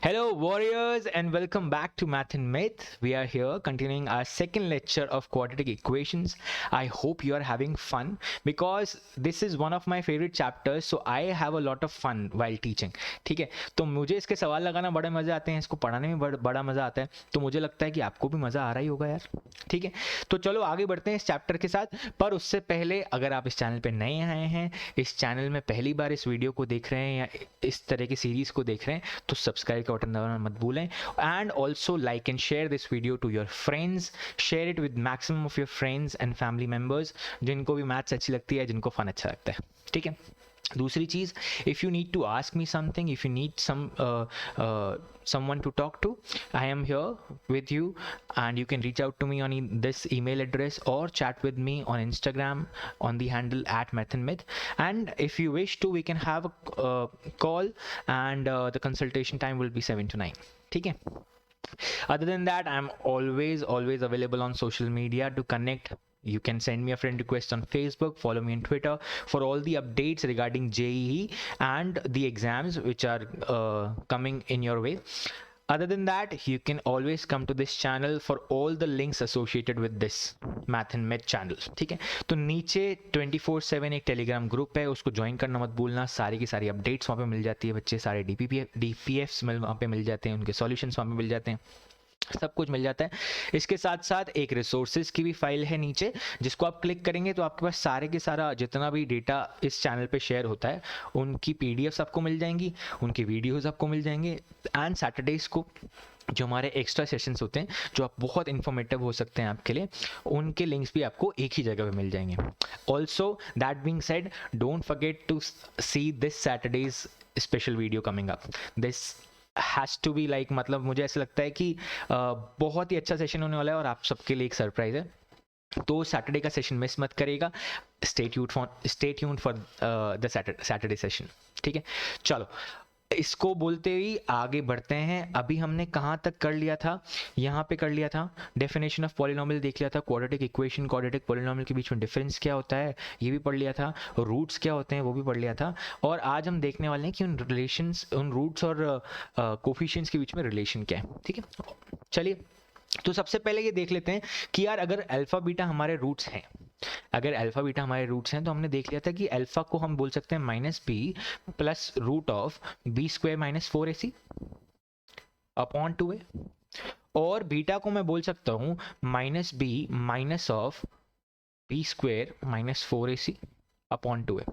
Hello, warriors, and welcome back to Math and Myth. We are here continuing our second lecture of quadratic equations. I hope you are having fun because this is one of my favorite chapters, so I have a lot of fun while teaching. ठीक है, तो मुझे इसके सवाल लगाना बड़े मज़े आते हैं, इसको पढ़ाने में बड़ा मज़ा आता है, तो मुझे लगता है कि आपको भी मज़ा आ रहा ही होगा यार. ठीक है, तो चलो आगे बढ़ते हैं इस चैप्टर के साथ. पर उससे पहले अगर आप इस चैनल पे नए आए हैं, इस चैनल में पहली बार इस वीडियो को देख रहे हैं या इस तरह की सीरीज़ को देख रहे हैं, तो सब्सक्राइब का बटन दबाना मत भूलें. And also like and share this video to your friends. Share it with maximum of your friends and family members जिनको भी मैथ्स अच्छी लगती है, जिनको फन अच्छा लगता है. ठीक है, दूसरी चीज़, if you need to ask me something, if you need someone to talk to, I am here with you, and you can reach out to me on this email address or chat with me on Instagram on the handle @mathandmyth. And if you wish to, we can have a call, and the consultation time will be 7 to 9. ठीक है. Other than that, I'm always available on social media to connect. You can send me a friend request on Facebook, follow me on Twitter for all the updates regarding JEE and the exams which are coming in your way. Other than that, you can always come to this channel for all the links associated with this Math and Myth channel. ठीक है, तो नीचे 24/7 एक Telegram group है, उसको join करना मत भूलना. सारी की सारी अपडेट्स वहाँ पे मिल जाती है, बच्चे सारे DPFs वहाँ पे मिल जाते हैं, उनके सॉल्यूशंस वहाँ पे मिल जाते हैं, सब कुछ मिल जाता है. इसके साथ साथ एक रिसोर्सेज की भी फाइल है नीचे, जिसको आप क्लिक करेंगे तो आपके पास सारे के सारा जितना भी डेटा इस चैनल पे शेयर होता है उनकी पीडीएफ्स आपको मिल जाएंगी, उनके वीडियोस आपको मिल जाएंगे. एंड सैटरडेज को जो हमारे एक्स्ट्रा सेशंस होते हैं जो आप बहुत इन्फॉर्मेटिव हो सकते हैं आपके लिए, उनके लिंक्स भी आपको एक ही जगह पे मिल जाएंगे. Also that being said, don't forget to see this Saturday's special video coming up. This has to be like, मतलब मुझे ऐसा लगता है कि बहुत ही अच्छा सेशन होने वाला है और आप सबके लिए एक सरप्राइज है. तो सैटरडे का सेशन मिस मत करेगा. Stay tuned for the Saturday session. ठीक है, चलो इसको बोलते हुए आगे बढ़ते हैं. अभी हमने कहाँ तक कर लिया था? यहाँ पे कर लिया था. डेफिनेशन ऑफ पॉलिनोमियल देख लिया था, क्वाड्रेटिक इक्वेशन, क्वाड्रेटिक पॉलिनोमियल के बीच में डिफरेंस क्या होता है ये भी पढ़ लिया था, रूट्स क्या होते हैं वो भी पढ़ लिया था. और आज हम देखने वाले हैं कि उन रिलेशंस, उन रूट्स और कोफिशिएंट्स के बीच में रिलेशन क्या है. ठीक है, चलिए तो सबसे पहले ये देख लेते हैं कि यार अगर अल्फा बीटा हमारे रूट्स हैं, अगर अल्फा बीटा हमारे रूट्स हैं, तो हमने देख लिया था कि अल्फा को हम बोल सकते हैं -b plus root of b² - 4ac upon 2a, और बीटा को मैं बोल सकता हूँ -b minus of b² - 4ac upon 2a.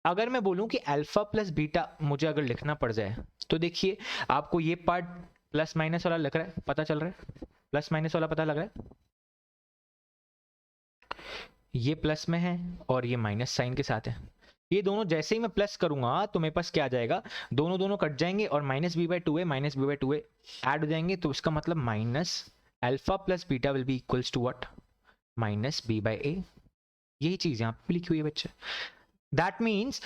अगर मैं बोलूँ कि अल्फा प्लस बीटा मुझे अगर लिखना पड़ जाए, तो देखिए आपको ये पार्ट प्लस माइनस वाला लग रहा है, पता चल रहा है, प्लस माइनस वाला पता लग रहा है, ये प्लस में है और ये माइनस साइन के साथ है. ये दोनों जैसे ही मैं प्लस करूंगा तो मेरे पास क्या आ जाएगा, दोनों कट जाएंगे और -b/2a ऐड हो जाएंगे. तो इसका मतलब minus alpha plus beta will be equals to what, -b/a. यही चीज यहाँ पे लिखी हुई है बच्चे. That means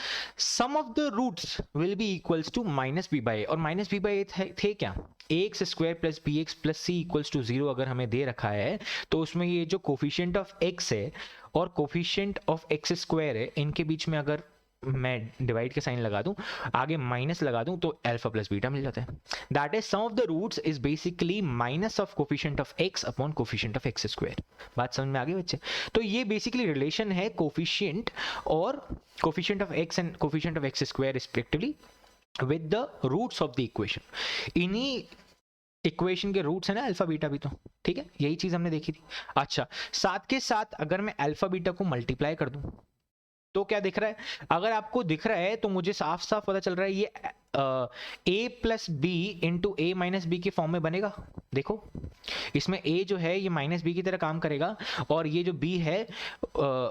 sum of the roots will be equals to -b/a. और -b/a थे क्या, ax² + bx + c = 0 अगर हमें दे रखा है, तो उसमें ये जो कोफिशिएंट ऑफ x है और कोफिशिएंट ऑफ x² है, इनके बीच में अगर मैं डिवाइड के साइन लगा दूं, आगे माइनस लगा दूं, तो अल्फा प्लस बीटा मिल जाता है. That is sum of the roots is basically minus of coefficient of x upon coefficient of x². बात समझ में आ गई बच्चे? तो ये बेसिकली रिलेशन है कोफिशिएंट और coefficient of x and coefficient of x² respectively with the roots of the equation. इन्हीं इक्वेशन के रूट्स है ना अल्फा बीटा भी, तो ठीक है, यही चीज हमने देखी थी. अच्छा, साथ के साथ अगर मैं अल्फा बीटा को मल्टीप्लाई कर दूं तो क्या दिख रहा है? अगर आपको दिख रहा है तो मुझे साफ साफ पता चल रहा है ये a plus B into a minus B के फॉर्म में बनेगा. देखो इसमें a जो है ये -b की तरह काम करेगा, और ये जो b है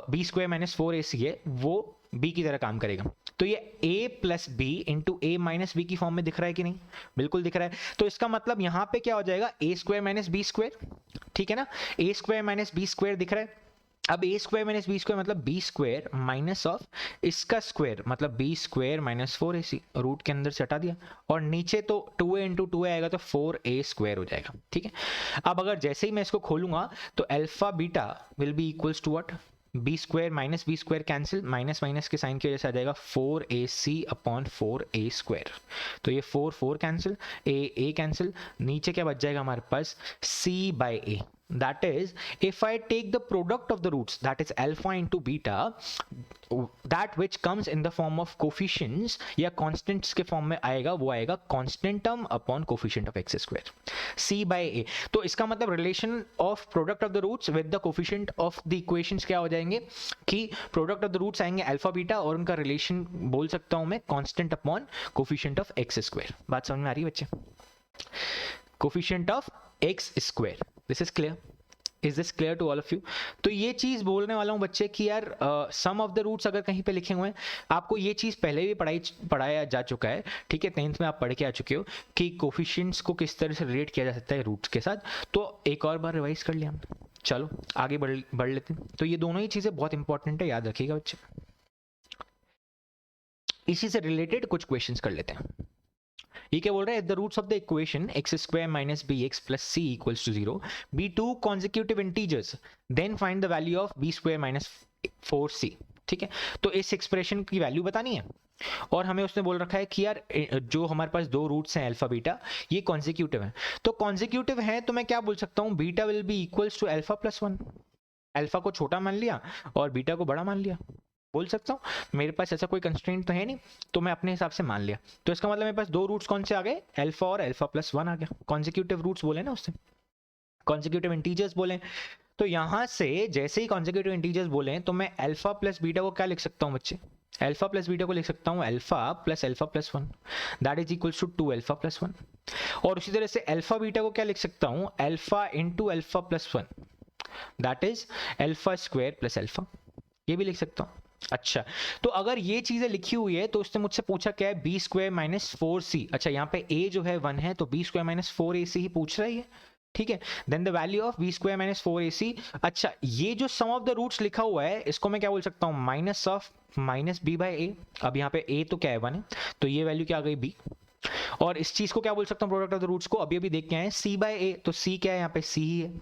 b² - 4ac है, वो b की तरह काम करेगा. तो ये a plus B into a minus B की फॉर्म में दिख रहा है कि नहीं? बिल्कुल दिख रहा है. तो इसका मतलब यहाँ पे क्या हो जाएगा, a² - b². ठीक है ना, a² - b² दिख रहा है. अब a² - b² मतलब b² माइनस ऑफ इसका स्क्वायर मतलब b² - 4ac, रूट के अंदर से हटा दिया, और नीचे तो 2a इंटू 2a आएगा तो 4a² हो जाएगा. ठीक है, अब अगर जैसे ही मैं इसको खोलूंगा तो alpha beta will be equals to what, B square minus B square cancel, minus minus के साइन की वजह से आ जाएगा 4ac अपॉन 4a स्क्वायर। तो ये 4 कैंसिल, ए कैंसिल, नीचे क्या बच जाएगा हमारे पास c by a। That is, if I take the product of the roots, that is alpha into beta, that which comes in the form of coefficients या constants के form में आएगा, वो आएगा constant term upon coefficient of x square, c by a। तो इसका मतलब relation of product of the roots with the coefficient of the equations क्या हो जाएंगे कि product of the roots आएंगे alpha beta और उनका relation बोल सकता हूँ मैं constant upon coefficient of x square। बात समझ में आ रही है बच्चे? coefficient of x square, this is clear? Is this clear to all of you? तो ये चीज बोलने वाला हूँ बच्चे कि यार सम ऑफ द रूट्स अगर कहीं पे लिखे हुए हैं, आपको ये चीज पहले भी पढ़ाया जा चुका है, ठीक है, 10th में आप पढ़ के आ चुके हो कि कोफिशिएंट्स को किस तरह से रिलेट किया जा सकता है रूट्स के साथ। तो एक और बार रिवाइज कर लिया हमने, चलो आगे बढ़ लेते हैं। तो ये दोनों ही चीजें बहुत इंपॉर्टेंट है, याद रखिएगा बच्चे। इसी से रिलेटेड कुछ क्वेश्चंस कर लेते हैं। ये क्या बोल रहा है? The roots of the equation x square minus B x plus C equals to 0 be two consecutive integers, then find the value of B square minus 4c। ठीक है, तो इस एक्सप्रेशन की वैल्यू बतानी है और हमें उसने बोल रखा है कि यार जो हमारे पास दो रूट्स हैं अल्फा बीटा, ये कॉन्जिक्यूटिव है। तो कॉन्जिक्यूटिव है तो मैं क्या बोल सकता हूँ, beta will be equals to alpha plus 1। अल्फा को छोटा मान लिया और बीटा को बड़ा मान लिया, बोल सकता हूँ। मेरे पास ऐसा कोई कंस्ट्रेंट तो है नहीं, तो मैं अपने हिसाब से मान लिया। तो इसका मतलब मेरे पास दो रूट्स कौन से आ गए, अल्फा और अल्फा प्लस 1 आ गया। कॉन्जिक्यूटिव रूट्स बोले ना उससे, कॉन्जिक्यूटिव इंटीजर्स बोले। तो यहां से जैसे ही कॉन्जिक्यूटिव इंटीजर्स बोले तो मैं अल्फा प्लस बीटा को क्या लिख सकता हूँ बच्चे, अल्फा प्लस बीटा को लिख सकता हूँ alpha plus 1 that is equals to 2 alpha plus 1। और उसी तरह से अल्फा बीटा को क्या लिख सकता हूँ, alpha into alpha plus 1 that is alpha square plus alpha, ये भी लिख सकता हूँ। अच्छा, तो अगर ये चीजें लिखी हुई है तो उसने मुझसे पूछा क्या है, बी स्क्वायर माइनस 4c। अच्छा, यहाँ पे a जो है 1 है तो बी स्क्वायर माइनस 4ac ही पूछ रहा है, ठीक है। Then the value of B square minus 4ac। अच्छा, ये जो सम ऑफ द रूट्स लिखा हुआ है इसको मैं क्या बोल सकता हूँ, minus of minus B by A. अब यहाँ पे a तो क्या है 1 है, तो ये वैल्यू क्या आ गई b। और इस चीज को क्या बोल सकता हूँ, प्रोडक्ट ऑफ द रूट्स को अभी अभी देख के आए c बाई ए, तो c क्या है यहाँ पे, c ही है,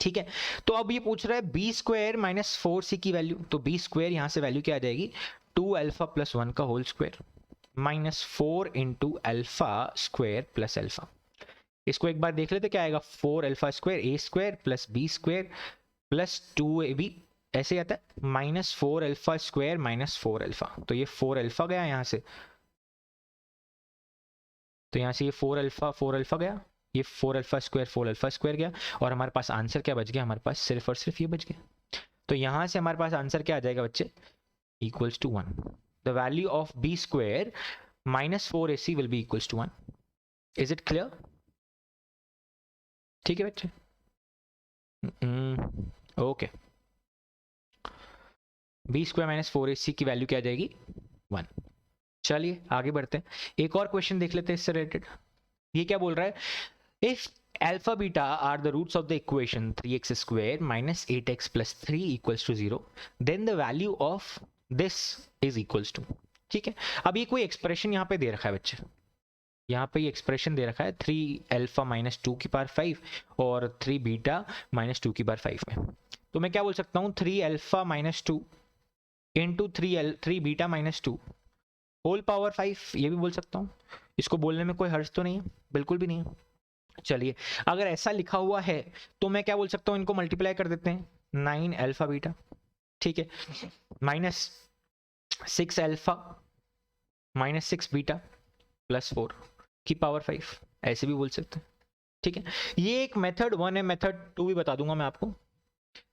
ठीक है। तो अब ये पूछ रहा है बी स्क्वायर माइनस 4c की वैल्यू, तो बी स्क्वायर यहां से वैल्यू क्या आ जाएगी, 2 अल्फा प्लस 1 का whole square minus 4 into alpha square plus alpha. इसको एक बार देख लेते क्या आएगा, 4 alpha square A square plus B square plus 2ab, ऐसे आता है minus 4 alpha square minus 4 alpha. तो ये 4 अल्फा गया यहां से, तो यहां से ये 4 अल्फा गया, ये 4 अल्फा स्क्वायर गया, और हमारे पास आंसर क्या बच गया, हमारे पास सिर्फ और सिर्फ ये बच गया। तो यहां से हमारे पास आंसर क्या आ जाएगा बच्चे, equals to 1। The value of B square minus 4ac will be equals to 1। Is it clear? ठीक है बच्चे, okay. B square minus 4ac की वैल्यू क्या आ जाएगी, 1। चलिए आगे बढ़ते हैं, एक और क्वेश्चन देख लेते हैं इससे रिलेटेड। ये क्या बोल रहा है, if alpha beta are the roots of the equation 3x square minus 8x plus 3 equals to 0, then the value of this is equals to, ठीक है। अब ये कोई एक्सप्रेशन यहाँ पे दे रखा है बच्चे, यहाँ पे ये एक्सप्रेशन दे रखा है 3 अल्फा माइनस 2 की पावर 5 और 3 बीटा माइनस 2 की पावर 5 में। तो मैं क्या बोल सकता हूँ, 3 alpha minus 2 into 3 beta minus 2 whole power 5, ये भी बोल सकता हूँ। इसको बोलने में कोई हर्ज तो नहीं है, बिल्कुल भी नहीं है। चलिए, अगर ऐसा लिखा हुआ है तो मैं क्या बोल सकता हूँ, इनको मल्टीप्लाई कर देते हैं, 9 अल्फा बीटा, ठीक है, minus 6 alpha minus 6 beta plus 4 की पावर 5, ऐसे भी बोल सकते हैं, ठीक है। ये एक मेथड 1 है, मेथड 2 भी बता दूंगा मैं आपको।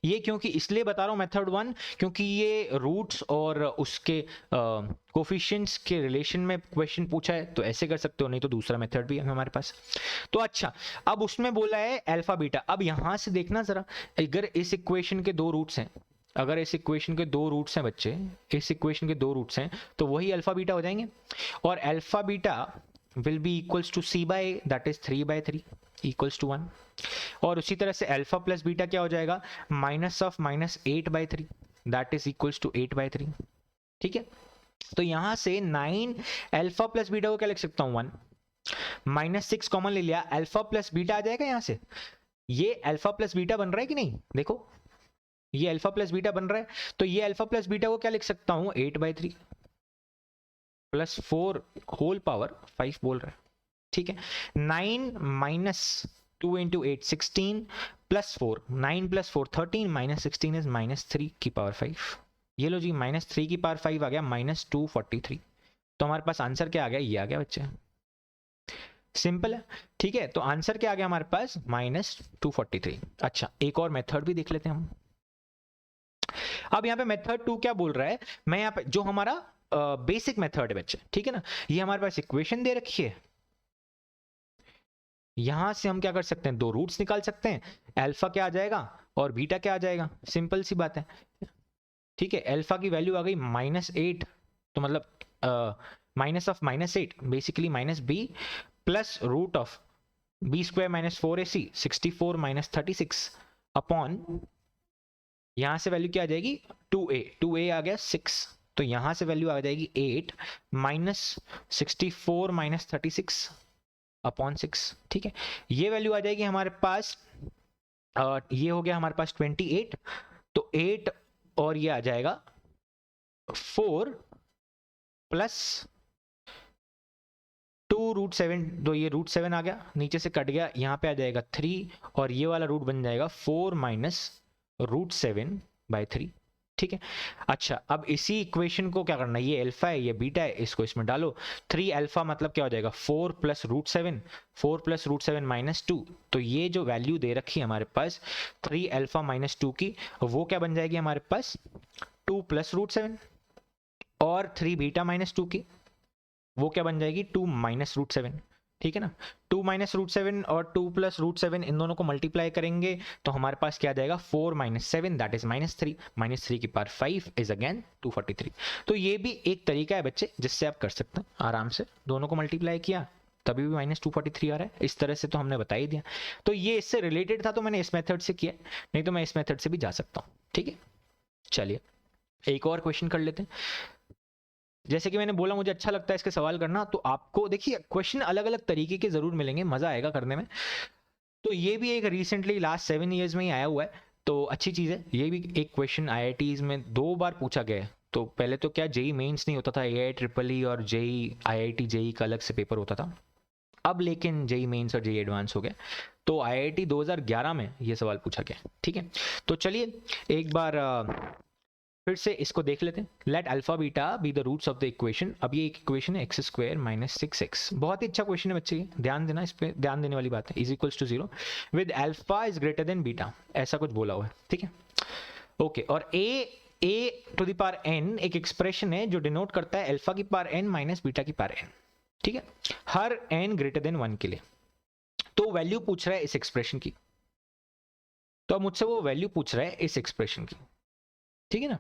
ये क्योंकि इसलिए बता रहा हूं मेथड 1, क्योंकि ये रूट्स और उसके कोफिशिएंट्स के रिलेशन में क्वेश्चन पूछा है, तो ऐसे कर सकते हो, नहीं तो दूसरा मेथड भी है हमारे पास। तो अच्छा, अब उसमें बोला है अल्फा बीटा। अब यहां से देखना जरा, अगर इस इक्वेशन के दो रूट्स हैं, अगर इस इक्वेशन के दो रूट्स हैं बच्चे, इस इक्वेशन के दो रूट्स हैं, तो वही अल्फा बीटा हो जाएंगे। और alpha beta will be equals to c by a, that is 3/3 equals to 1। और उसी तरह से अल्फा प्लस बीटा क्या हो जाएगा, minus of minus 8/3 that is equals to 8/3, ठीक है। तो यहां से 9 अल्फा प्लस बीटा को क्या लिख सकता हूं, 1 माइनस 6 कॉमन ले लिया, अल्फा प्लस बीटा आ जाएगा यहां से। ये अल्फा प्लस बीटा बन रहा है कि नहीं, देखो ये अल्फा प्लस बीटा बन रहा है, तो ये अल्फा प्लस बीटा को क्या लिख सकता हूं, 8/3 प्लस 4 होल पावर 5 बोल रहा है, ठीक है। 9 minus 2 into 8 16 plus 4, 9 plus 4 13 minus 16 is -3 की पावर 5। ये लो जी, -3 की पावर 5 आ गया, -243। तो हमारे पास आंसर क्या आ गया, ये आ गया बच्चे, सिंपल है, ठीक है। तो आंसर क्या आ गया हमारे पास, -243। अच्छा, एक और मेथड भी देख लेते हैं हम। अब यहाँ पे मेथड 2 क्या बोल रहा है, मैं यहाँ पे जो हमारा बेसिक मेथड है बच्चे, ठीक है ना, ये हमारे पास इक्वेशन दे रखी है, यहां से हम क्या कर सकते हैं, दो रूट्स निकाल सकते हैं, अल्फा क्या आ जाएगा और बीटा क्या आ जाएगा, सिंपल सी बात है, ठीक है। अल्फा की वैल्यू आ गई -8, तो मतलब minus of -8 basically -b plus root of b² - 4ac 64 - 36 upon, यहां से वैल्यू क्या आ जाएगी 2a आ गया 6, तो यहां से वैल्यू आ जाएगी 8 -64 - 36 अपॉन 6, ठीक है। ये वैल्यू आ जाएगी हमारे पास, ये हो गया हमारे पास 28, तो 8 और ये आ जाएगा 4 प्लस 2√7, तो ये √7 आ गया, नीचे से कट गया, यहाँ पे आ जाएगा 3, और ये वाला रूट बन जाएगा 4 माइनस √7/3, ठीक है। अच्छा, अब इसी इक्वेशन को क्या करना है, ये अल्फा है ये बीटा है, इसको इसमें डालो, 3 अल्फा मतलब क्या हो जाएगा 4 प्लस √7, 4 प्लस √7 -2, तो ये जो वैल्यू दे रखी है हमारे पास 3 अल्फा -2 की, वो क्या बन जाएगी हमारे पास 2 प्लस √7, और 3 बीटा -2 की, वो क्या बन जाएगी 2 माइनस √7, ठीक है ना। 2 माइनस √7 और 2 प्लस √7 इन दोनों को मल्टीप्लाई करेंगे तो हमारे पास क्या आ जाएगा 4 - 7 दैट इज -3, -3 की पावर 5 इज अगेन 243। तो ये भी एक तरीका है बच्चे जिससे आप कर सकते हैं आराम से, दोनों को मल्टीप्लाई किया तभी भी -243 आ रहा है, इस तरह से तो हमने बता ही दिया। तो ये इससे रिलेटेड था तो मैंने इस मेथड से किया, नहीं तो मैं इस मेथड से भी जा सकता हूँ, ठीक है। चलिए एक और क्वेश्चन कर लेते हैं। जैसे कि मैंने बोला मुझे अच्छा लगता है इसके सवाल करना, तो आपको देखिए क्वेश्चन अलग अलग तरीके के जरूर मिलेंगे, मजा आएगा करने में। तो ये भी एक रिसेंटली लास्ट 7 ईयर्स में ही आया हुआ है, तो अच्छी चीज़ है। ये भी एक क्वेश्चन IITs में 2 बार पूछा गया है। तो पहले तो क्या जेई मेंस नहीं होता था, AI और जेई IIT जेई का अलग से पेपर होता था, अब लेकिन जेई मेंस और जेई एडवांस हो गया। तो IIT 2011 में ये सवाल पूछा गया, ठीक है। तो चलिए एक बार फिर से इसको देख लेते हैं। Let alpha beta be the roots of the equation. अब ये एक इक्वेशन है x² - 6x, बहुत ही अच्छा क्वेश्चन है बच्चे, ध्यान देना, इस पे ध्यान देने वाली बात है। Is equals to 0 with alpha is greater than beta, ऐसा कुछ बोला हुआ है, ठीक है ओके। और a to the power n एक एक्सप्रेशन है जो डिनोट करता है अल्फा की पावर n माइनस बीटा की पावर n, ठीक है, हर n ग्रेटर देन 1 के लिए। तो वैल्यू पूछ रहा है इस एक्सप्रेशन की, तो अब मुझसे वो वैल्यू पूछ रहा है इस एक्सप्रेशन की, ठीक है ना।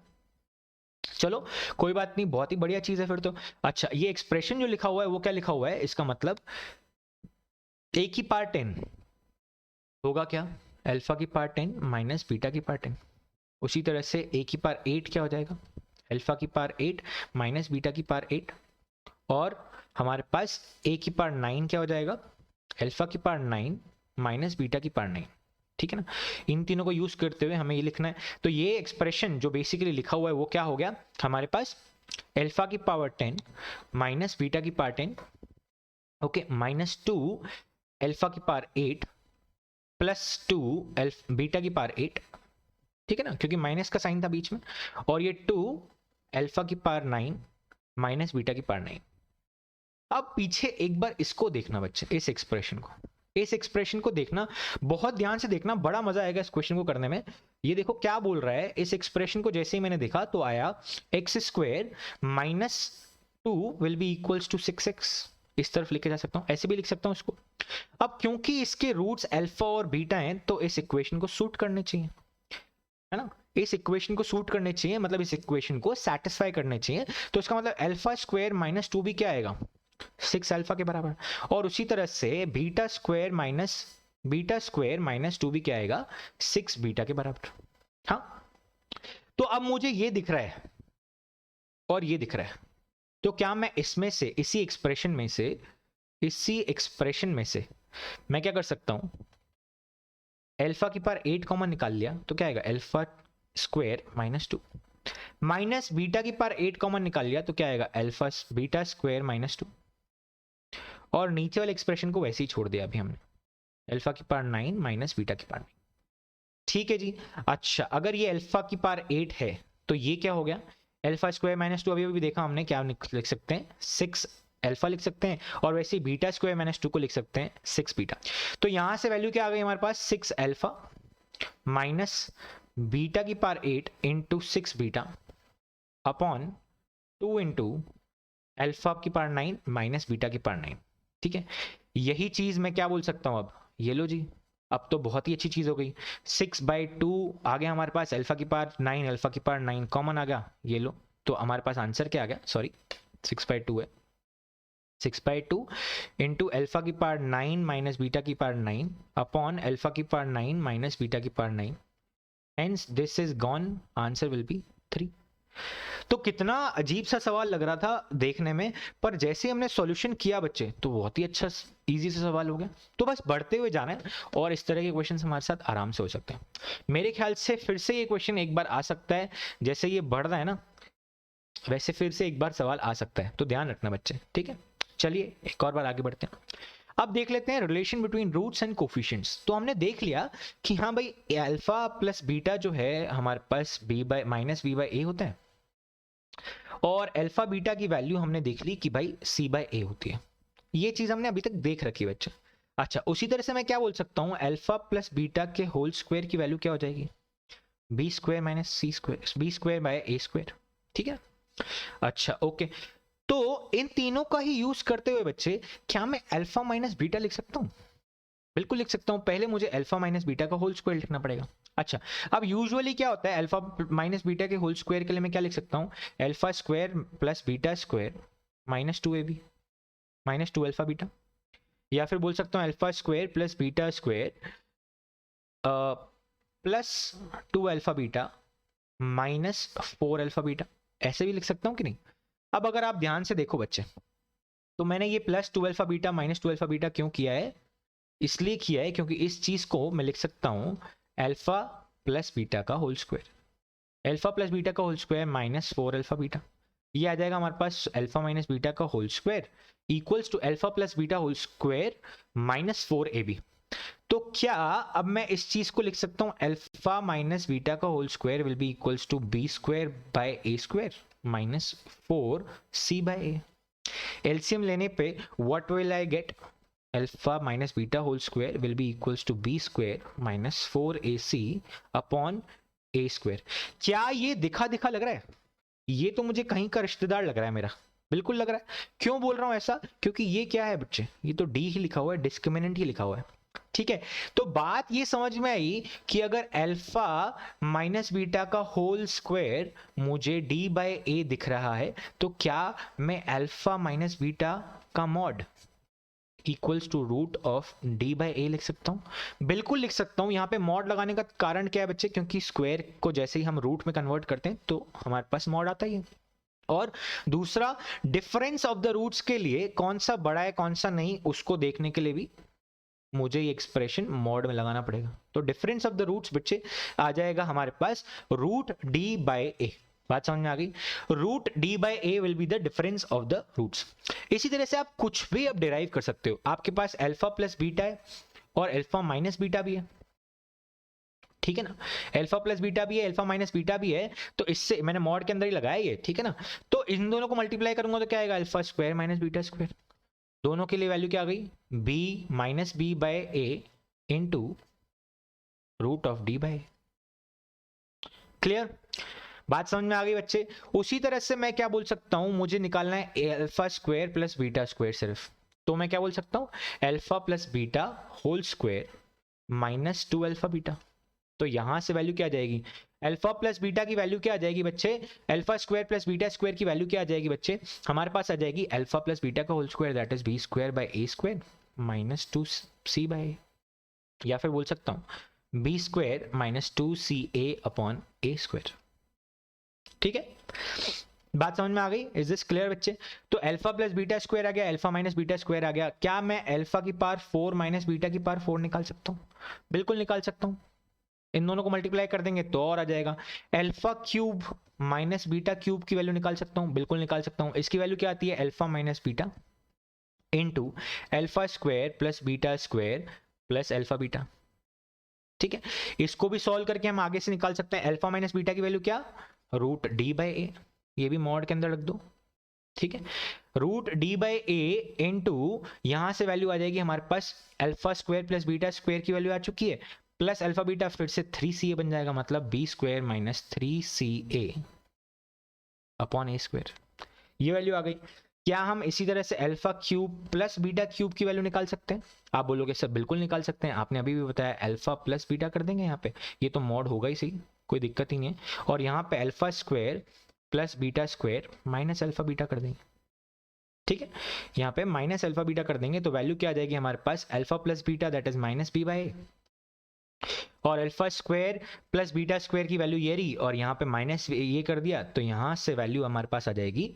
चलो कोई बात नहीं, बहुत ही बढ़िया चीज है फिर तो। अच्छा, ये एक्सप्रेशन जो लिखा हुआ है वो क्या लिखा हुआ है, इसका मतलब a की पावर 10 होगा क्या, अल्फा की पावर 10 माइनस बीटा की पावर 10। उसी तरह से a की पावर 8 क्या हो जाएगा, अल्फा की पावर 8 माइनस बीटा की पावर 8, और हमारे पास a की पावर 9 क्या हो जाएगा, अल्फा की पावर 9 माइनस बीटा की पावर 9, ठीक है ना। इन तीनों को यूज करते हुए हमें ये लिखना है। तो ये एक्सप्रेशन जो बेसिकली लिखा हुआ है वो क्या हो गया हमारे पास, अल्फा की पावर 10 माइनस बीटा की पावर 10, ओके, -2 अल्फा की पावर 8 प्लस 2 बीटा की पावर 8, ठीक है ना, क्योंकि माइनस का साइन था बीच में, और ये 2 अल्फा की पावर 9 माइनस बीटा की पावर 9। अब पीछे एक बार इसको देखना बच्चे, इस एक्सप्रेशन को, इस एक्सप्रेशन को देखना, बहुत ध्यान से देखना, बड़ा मजा आएगा इस क्वेश्चन को करने में। ये देखो क्या बोल रहा है, इस एक्सप्रेशन को जैसे ही मैंने देखा तो आया x² - 2 will be equals to 6x, इस तरफ लिखे जा सकता हूं, ऐसे भी लिख सकता हूं इसको। अब क्योंकि इसके रूट्स अल्फा और बीटा हैं तो इस इक्वेशन को सूट करने चाहिए, है ना, इस इक्वेशन को सूट करने चाहिए, मतलब इस इक्वेशन को सेटिस्फाई करने चाहिए। तो इसका मतलब α² - 2 भी क्या आएगा, 6 अल्फा के बराबर, और उसी तरह से β² - 2 भी क्या आएगा 6 बीटा के बराबर। हाँ, तो अब मुझे ये दिख रहा है और ये दिख रहा है, तो क्या मैं इसमें से, इसी एक्सप्रेशन में से मैं क्या कर सकता हूं, अल्फा की पावर 8 कॉमन निकाल लिया तो क्या आएगा, alpha square minus 2 minus beta की पावर 8 कॉमन निकाल लिया तो क्या आएगा अल्फा बीटा स्क्वायर माइनस 2 और नीचे वाले एक्सप्रेशन को वैसे ही छोड़ दिया अभी हमने अल्फा की पावर 9 माइनस बीटा की पावर 9। ठीक है जी। अच्छा अगर ये अल्फा की पावर 8 है तो ये क्या हो गया अल्फा स्क्वायर माइनस 2 अभी अभी देखा हमने क्या लिख सकते हैं 6 अल्फा लिख सकते हैं और वैसे ही बीटा स्क्वायर माइनस 2 को लिख सकते हैं 6 बीटा। तो यहां से वैल्यू क्या आ गई हमारे पास 6 अल्फा माइनस बीटा की power 8 into 6 beta upon 2 into alpha की पावर 9 माइनस बीटा की पावर 9। ठीक है यही चीज मैं क्या बोल सकता हूं अब ये लो जी अब तो बहुत ही अच्छी चीज हो गई 6/2 आ गया हमारे पास अल्फा की पावर 9 अल्फा की पावर 9 कॉमन आ गया ये लो तो हमारे पास आंसर क्या आ गया सॉरी 6/2 है 6/2 इंटू अल्फा की पावर 9 माइनस बीटा की पावर 9 अपॉन अल्फा की पावर 9 माइनस बीटा की power 9 hence this is gone answer will be 3। तो कितना अजीब सा सवाल लग रहा था देखने में पर जैसे हमने सॉल्यूशन किया बच्चे तो बहुत ही अच्छा इजी सा सवाल हो गया। तो बस बढ़ते हुए जाना है और इस तरह के क्वेश्चन हमारे साथ आराम से हो सकते हैं। मेरे ख्याल से फिर से ये क्वेश्चन एक बार आ सकता है जैसे ये बढ़ रहा है ना वैसे फिर से एक बार सवाल आ सकता है तो ध्यान रखना बच्चे। ठीक है चलिए एक और बार आगे बढ़ते हैं। अब देख लेते हैं relation between roots and coefficients. तो हमने देख लिया कि हाँ भाई अल्फा प्लस बीटा जो है हमारे पास B by minus B by A होता है और अल्फा बीटा की वैल्यू हमने देख ली कि भाई सी बाय ए होती है। ये चीज हमने अभी तक देख रखी है बच्चे। अच्छा उसी तरह से मैं क्या बोल सकता हूँ अल्फा प्लस बीटा के होल स्क्वायर की वैल्यू क्या हो जाएगी B square minus C square B square by A square. ठीक है अच्छा ओके तो इन तीनों का ही यूज करते हुए बच्चे क्या मैं अल्फा माइनस बीटा लिख सकता हूँ बिल्कुल लिख सकता हूं। पहले मुझे अल्फा माइनस बीटा का होल स्क्वायर लिखना पड़ेगा। अच्छा अब यूजुअली क्या होता है अल्फा माइनस बीटा के होल स्क्वायर के लिए मैं क्या लिख सकता हूं alpha square plus beta square minus 2ab minus 2 alpha beta या फिर बोल सकता हूं alpha square plus beta square plus 2 alpha beta minus 4 alpha beta ऐसे भी लिख सकता हूं कि नहीं। अब अगर आप ध्यान से देखो बच्चे तो मैंने ये plus 2 alpha beta minus 2 alpha beta क्यों किया है इसलिए किया है क्योंकि इस चीज को मैं लिख सकता हूं अल्फा प्लस बीटा का whole square alpha plus beta का whole square minus 4 alpha beta ये आ जाएगा हमारे पास अल्फा माइनस बीटा का whole square equals to alpha plus beta whole square minus 4ab। तो क्या अब मैं इस चीज को लिख सकता हूं अल्फा माइनस बीटा का whole square will be equals to B square by A square minus 4c by A. LCM लेने पे what will I get alpha minus beta whole square will be equals to B square minus 4ac upon A square. क्या ये दिखा दिखा लग रहा है ये तो मुझे कहीं का रिश्तेदार लग रहा है मेरा बिल्कुल लग रहा है। क्यों बोल रहा हूं ऐसा क्योंकि ये क्या है बच्चे ये तो डी ही लिखा हुआ है डिस्क्रिमिनेंट ही लिखा हुआ है। ठीक है तो बात ये समझ में आई कि अगर अल्फा माइनस बीटा का होल स्क्वायर मुझे डी बाय ए दिख रहा है तो क्या मैं अल्फा माइनस बीटा का mod equals to root of D by A लिख सकता हूं बिल्कुल लिख सकता हूं। यहां पे मॉड लगाने का कारण क्या है बच्चे क्योंकि स्क्वायर को जैसे ही हम रूट में कन्वर्ट करते हैं तो हमारे पास मॉड आता ही है। और दूसरा डिफरेंस ऑफ द रूट्स के लिए कौन सा बड़ा है कौन सा नहीं उसको देखने के लिए भी मुझे ये एक्सप्रेशन मॉड में लगाना पड़ेगा। तो डिफरेंस ऑफ द रूट्स बच्चे आ जाएगा हमारे पास रूट डी बाय ए। बात समझ में आ गई root D by A will be the difference of the roots. इसी तरह से आप कुछ भी अब डिराइव कर सकते हो। आपके पास अल्फा प्लस बीटा है और अल्फा माइनस बीटा भी है ठीक है ना अल्फा प्लस बीटा भी है अल्फा माइनस बीटा भी है तो इससे मैंने मॉड के अंदर ही लगाया ये ठीक है ना। तो इन दोनों को मल्टीप्लाई करूंगा तो क्या आएगा alpha square minus beta square दोनों के लिए वैल्यू क्या आ गई B minus B by A into root of D by. Clear बात समझ में आ गई बच्चे। उसी तरह से मैं क्या बोल सकता हूं मुझे निकालना है alpha square plus beta square सिर्फ तो मैं क्या बोल सकता हूं alpha plus beta whole square minus 2 alpha beta. तो यहां से वैल्यू क्या आ जाएगी अल्फा प्लस बीटा की वैल्यू क्या आ जाएगी बच्चे alpha square plus beta square की वैल्यू क्या आ जाएगी बच्चे हमारे पास आ जाएगी अल्फा प्लस बीटा का whole square that is b square by A square minus 2c by A या फिर बोल सकता हूं B square minus 2ca upon A square. ठीक है बात समझ में आ गई इज दिस क्लियर बच्चे। तो अल्फा प्लस बीटा स्क्वायर आ गया अल्फा माइनस बीटा स्क्वायर आ गया। क्या मैं अल्फा की पावर 4 माइनस बीटा की पावर 4 निकाल सकता हूं बिल्कुल निकाल सकता हूं। इन दोनों को मल्टीप्लाई कर देंगे तो और आ जाएगा। Alpha cube minus beta cube की वैल्यू निकाल सकता हूं, बिल्कुल निकाल सकता हूं। इसकी वैल्यू क्या आती है, alpha minus beta into alpha square plus beta square plus alpha beta. ठीक है, इसको भी सॉल्व करके हम आगे से निकाल सकते हैं। अल्फा माइनस बीटा की वैल्यू क्या, रूट डी बाई ए, ये भी मॉड के अंदर रख दो। ठीक है, root D by A into यहां से वैल्यू आ जाएगी हमारे पास alpha square plus beta square की वैल्यू आ चुकी है, प्लस अल्फा बीटा फिर से 3ca बन जाएगा, मतलब B square minus 3ca upon A square, ये वैल्यू आ गई। क्या हम इसी तरह से alpha cube plus beta cube की वैल्यू निकाल सकते हैं? आप बोलोगे सर बिल्कुल निकाल सकते हैं, आपने अभी भी बताया अल्फा प्लस बीटा कर देंगे यहाँ पे, ये तो मॉड होगा ही सही, कोई दिक्कत ही नहीं है। और यहाँ पे alpha square plus beta square minus alpha beta कर देंगे। ठीक है, यहाँ पे माइनस अल्फा बीटा कर देंगे तो वैल्यू क्या आ जाएगी हमारे पास, alpha plus beta that is minus B by A, और alpha square plus beta square की वैल्यू ये रही, और यहाँ पे माइनस ये कर दिया तो यहाँ से वैल्यू हमारे पास आ जाएगी,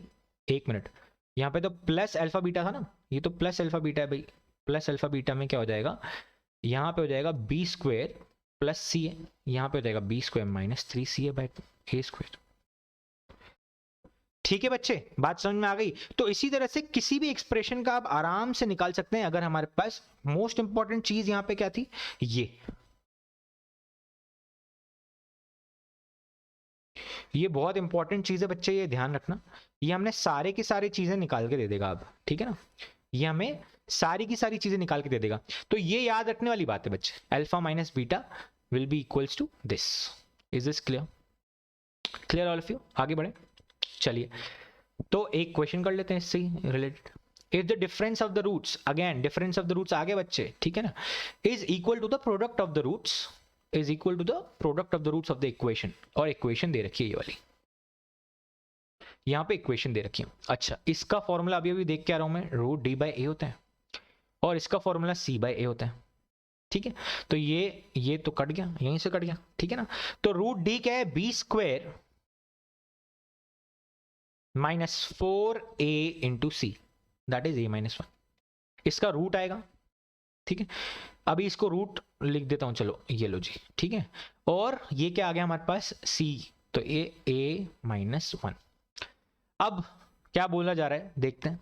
एक मिनट, यहाँ पे तो प्लस अल्फा बीटा था ना, ये तो प्लस अल्फा बीटा है भाई, प्लस अल्फा बीटा में क्या हो जाएगा, यहाँ पे हो जाएगा b square plus c a, यहाँ पे हो जाएगा b square minus 3ca by a square. ठीक है बच्चे, बात समझ में आ गई? तो इसी तरह से किसी भी एक्सप्रेशन का आप आराम से निकाल सकते हैं अगर हमारे पास, मोस्ट इंपॉर्टेंट चीज यहां पे क्या थी, ये बहुत इंपॉर्टेंट चीज है बच्चे, ये ध्यान रखना, ये हमने सारे की सारी चीजें निकाल के दे देगा अब, ठीक है ना, ये हमें सारी की सारी चीजें निकाल के दे देगा। तो ये याद रखने वाली बात है बच्चे, alpha minus beta will be equals to this. Is this clear? Clear all of you? आगे बढ़े, चलिए तो एक क्वेश्चन कर लेते हैं इससे related. If the difference of the roots, again difference of the roots आगे बच्चे, ठीक है ना, is equal to the product of the roots, is equal to the product of the roots of the equation, और equation दे रखी है ये वाली, यहां पे इक्वेशन दे रखी है। अच्छा, इसका फॉर्मूला अभी अभी देख के आ रहा हूं मैं, रूट डी बाई ए होता है और इसका फॉर्मूला सी बाई ए होता है। ठीक है, तो ये तो कट गया, यहीं से कट गया, ठीक है ना। तो रूट डी क्या है, b square minus 4a into c, that is a minus 1, इसका रूट आएगा। ठीक है, अभी इसको रूट लिख देता हूं, चलो ये लो जी, ठीक है, और ये क्या आ गया हमारे पास, c, तो a माइनस 1। अब क्या बोला जा रहा है देखते हैं,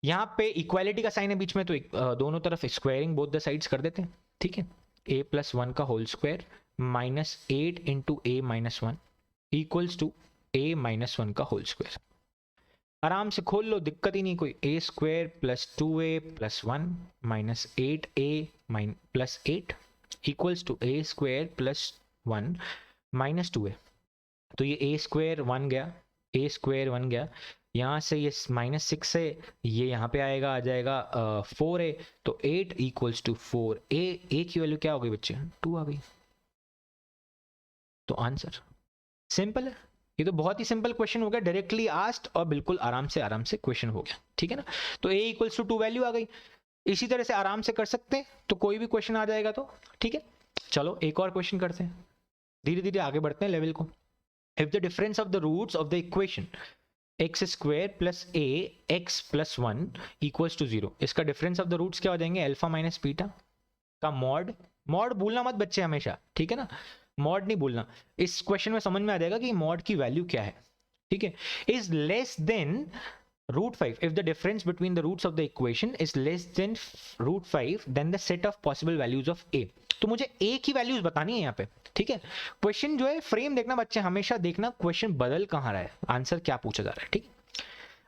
यहां पे इक्वालिटी का साइन है बीच में, तो दोनों तरफ स्क्वायरिंग बोथ द साइड्स कर देते हैं। ठीक है, a प्लस 1 का whole square minus 8 into a minus 1 equals to a minus 1 का होल स्क्वायर। आराम से खोल लो, दिक्कत ही नहीं कोई, a square plus 2a plus 1 minus 8a plus 8 equals to a square plus 1 minus 2a, तो ये a स्क्वायर 1 गया, a स्क्वायर 1 गया, यहाँ से ये माइनस 6 से ये यहाँ पे आएगा, आ जाएगा 4a, तो 8 इक्वल्स टू 4, a की वैल्यू क्या हो गई बच्चे, 2 आ गई। तो आंसर सिंपल है, ये तो बहुत ही सिंपल क्वेश्चन हो गया, डायरेक्टली आस्क्ड और बिल्कुल आराम से क्वेश्चन हो गया। ठीक है ना, तो a इक्वल्स टू 2 वैल्यू आ गई, इसी तरह से आराम से कर सकते हैं, तो कोई भी क्वेश्चन आ जाएगा तो। ठीक है, चलो एक और क्वेश्चन करते हैं, धीरे धीरे आगे बढ़ते हैं लेवल को। If the difference of the roots of the equation x square plus a x plus 1 equals to 0, इसका डिफरेंस ऑफ द रूट्स क्या हो जाएंगे, अल्फा माइनस बीटा का मॉड, मॉड भूलना मत बच्चे हमेशा, ठीक है ना, मॉड नहीं भूलना, इस क्वेश्चन में समझ में आ जाएगा कि मॉड की वैल्यू क्या है। ठीक है, is less than root 5, if the difference between the roots of the equation is less than root 5 then the set of possible values of a, तो मुझे a की वैल्यूज बतानी है यहाँ पे। ठीक है, क्वेश्चन जो है फ्रेम देखना बच्चे, हमेशा देखना क्वेश्चन बदल कहाँ रहा है, आंसर क्या पूछा जा रहा है। ठीक,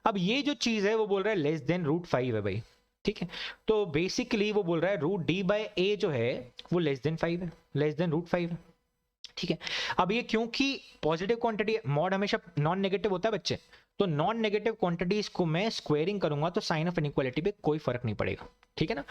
अब ये जो चीज है वो बोल रहा है लेस देन रूट 5 है भाई। ठीक है, तो बेसिकली वो बोल रहा है रूट डी बाई ए जो है वो लेस देन 5 है, लेस देन रूट 5 है। ठीक है, अब ये क्योंकि पॉजिटिव क्वांटिटी, मॉड हमेशा नॉन नेगेटिव होता है बच्चे, तो नॉन नेगेटिव क्वांटिटीज को मैं स्क्वेयरिंग करूंगा तो साइन ऑफ इनइक्वालिटी पे कोई फर्क नहीं पड़ेगा। ठीक है ना,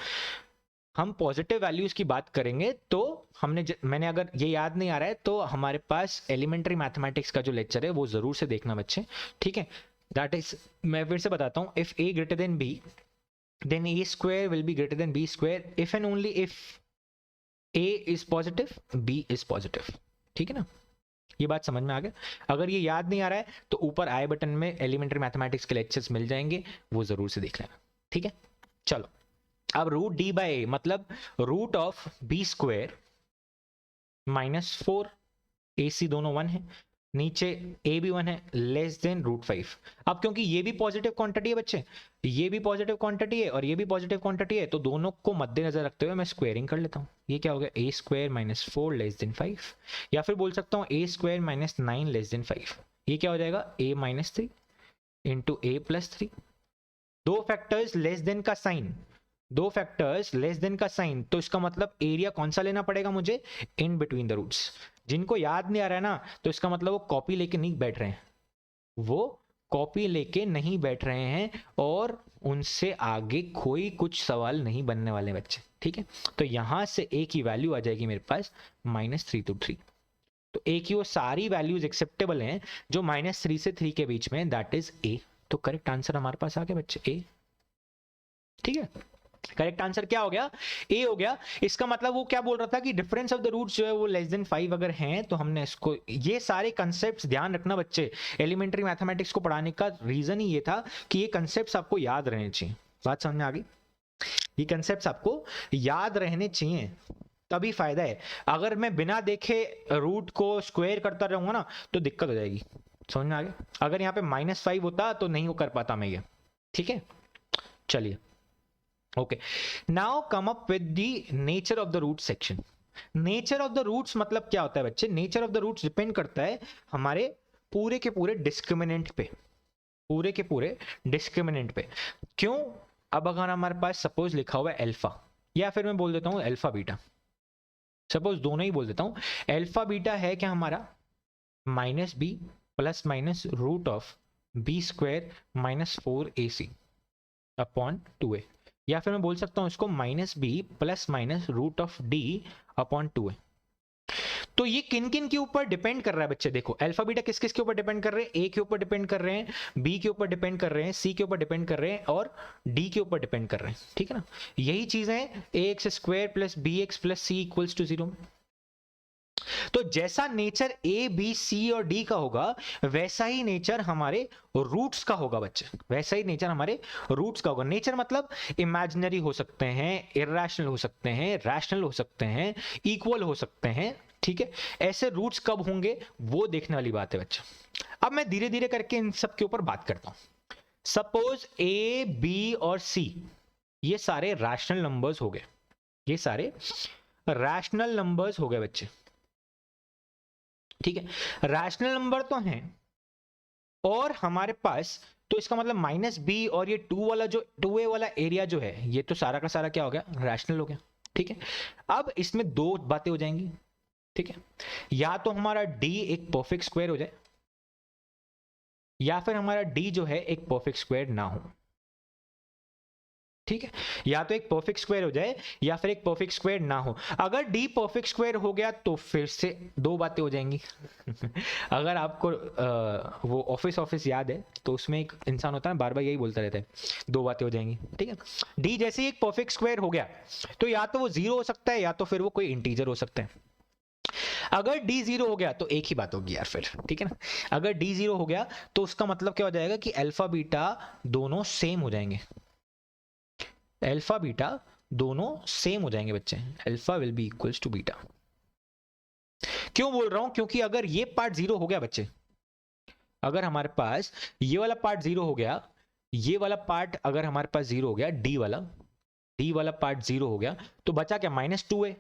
हम पॉजिटिव वैल्यूज की बात करेंगे तो मैंने अगर ये याद नहीं आ रहा है तो हमारे पास एलिमेंट्री मैथमेटिक्स का जो लेक्चर है वो जरूर से देखना बच्चे। ठीक है, दैट इज, मैं फिर से बताता हूं, if a greater than b then a square will be greater than b square if and only if a is positive b is positive। ठीक है ना, ये बात समझ में आ गया? अगर ये याद नहीं आ रहा है तो ऊपर आई बटन में एलिमेंट्री मैथमेटिक्स के लेक्चर्स मिल जाएंगे, वो जरूर से देख लेना। ठीक है, चलो अब रूट डी बाई ए मतलब root of B square -4, AC दोनों 1 है, नीचे ए भी 1 है, लेस देन √5। अब क्योंकि ये भी पॉजिटिव क्वांटिटी है बच्चे, ये भी पॉजिटिव क्वांटिटी है और ये भी पॉजिटिव क्वांटिटी है, तो दोनों को मद्देनजर रखते हुए मैं स्क्वेयरिंग कर लेता हूँ। ये क्या हो गया, a² - 4 लेस देन 5, या फिर बोल सकता हूँ a² - 9 लेस देन 5। ये क्या हो जाएगा, a - 3 इंटू a + 3। दो फैक्टर्स लेस देन का साइन, दो फैक्टर्स लेस देन का साइन, तो इसका मतलब एरिया कौन सा लेना पड़ेगा मुझे, इन बिटवीन द रूट्स। जिनको याद नहीं आ रहा है ना, तो इसका मतलब वो कॉपी लेके नहीं बैठ रहे हैं, वो कॉपी लेके नहीं बैठ रहे हैं और उनसे आगे कोई कुछ सवाल नहीं बनने वाले बच्चे, ठीक है। तो यहां से a की वैल्यू आ जाएगी मेरे पास -3 to 3। तो a की वो सारी वैल्यूज एक्सेप्टेबल हैं जो -3 से 3 के बीच में, दैट इज a। तो करेक्ट आंसर हमारे पास आ गया बच्चे, a। ठीक है, करेक्ट आंसर क्या हो गया, ए हो गया। इसका मतलब वो क्या बोल रहा था कि डिफरेंस ऑफ द रूट्स जो है वो लेस देन 5 अगर हैं, तो हमने इसको, ये सारे कंसेप्ट्स ध्यान रखना बच्चे, एलिमेंट्री मैथमेटिक्स को पढ़ाने का रीजन ही ये था कि ये कंसेप्ट्स आपको याद रहने चाहिए। बात समझ में आ गई, ये कंसेप्ट्स आपको याद रहने चाहिए, तभी फायदा है। अगर मैं बिना देखे रूट को स्क्वायर करता रहूंगा ना, तो दिक्कत हो जाएगी। समझ में आ गया, अगर यहाँ पे -5 होता तो नहीं वो कर पाता मैं ये, ठीक है। चलिए, okay, now come up with the nature of the root section. Nature of the roots मतलब क्या होता है बच्चे, nature of the roots depend करता है हमारे पूरे के पूरे डिस्क्रिमिनेंट पे, पूरे के पूरे डिस्क्रिमिनेंट पे। क्यों, अब अगर हमारे पास सपोज लिखा हुआ है अल्फा, या फिर मैं बोल देता हूं अल्फा बीटा, सपोज दोनों ही बोल देता हूं, अल्फा बीटा है क्या हमारा -b ± √b² - 4ac upon 2a, या फिर मैं बोल सकता हूं इसको -b ± √d/2a। तो ये किन किन के ऊपर डिपेंड कर रहा है बच्चे, देखो अल्फा बीटा किस किस के ऊपर डिपेंड कर रहे हैं, ए के ऊपर डिपेंड कर रहे हैं, बी के ऊपर डिपेंड कर रहे हैं, सी के ऊपर डिपेंड कर रहे हैं और डी के ऊपर डिपेंड कर रहे हैं, ठीक है ना। यही चीजें ax² + bx + c = 0। तो जैसा नेचर ए बी सी और डी का होगा, वैसा ही नेचर हमारे रूट्स का होगा बच्चे, वैसा ही नेचर हमारे रूट्स का होगा। नेचर मतलब इमेजिनरी हो सकते हैं, इरेशनल हो सकते हैं, रैशनल हो सकते हैं, इक्वल हो सकते हैं, ठीक है। ऐसे रूट्स कब होंगे वो देखने वाली बात है बच्चे। अब मैं धीरे धीरे करके इन सब के ऊपर बात करता हूं। सपोज ए बी और सी ये सारे रैशनल नंबर्स हो गए, ये सारे रैशनल नंबर्स हो गए बच्चे, ठीक है। रैशनल नंबर तो हैं और हमारे पास, तो इसका मतलब -b और ये 2 वाला जो 2a वाला एरिया जो है, ये तो सारा का सारा क्या हो गया, रैशनल हो गया, ठीक है। अब इसमें दो बातें हो जाएंगी, ठीक है। या तो हमारा d एक परफेक्ट स्क्वायर हो जाए, या फिर हमारा d जो है एक परफेक्ट स्क्वायर ना हो, ठीक है। या तो एक परफेक्ट स्क्वायर हो जाए या फिर एक परफेक्ट स्क्वायर ना हो। अगर d परफेक्ट स्क्वायर हो गया तो फिर से दो बातें हो जाएंगी। अगर आपको वो ऑफिस याद है तो उसमें एक इंसान होता है बार बार यही बोलता रहता है, दो बातें हो जाएंगी, ठीक है। d जैसे ही एक परफेक्ट स्क्वायर हो गया तो या तो वो 0 हो सकता है या तो फिर वो कोई इंटीजर हो सकता है। अगर d 0 हो गया तो एक ही बात होगी यार फिर, ठीक है ना। अगर d 0 हो गया तो उसका मतलब क्या हो जाएगा कि अल्फा बीटा दोनों सेम हो जाएंगे, अल्फा बीटा दोनों सेम हो जाएंगे बच्चे, alpha will be equals to beta. क्यों बोल रहा हूं, क्योंकि अगर ये पार्ट 0 हो गया बच्चे, अगर हमारे पास ये वाला पार्ट 0 हो गया, ये वाला पार्ट अगर हमारे पास 0 हो गया, डी वाला पार्ट 0 हो गया, तो बचा क्या, -2a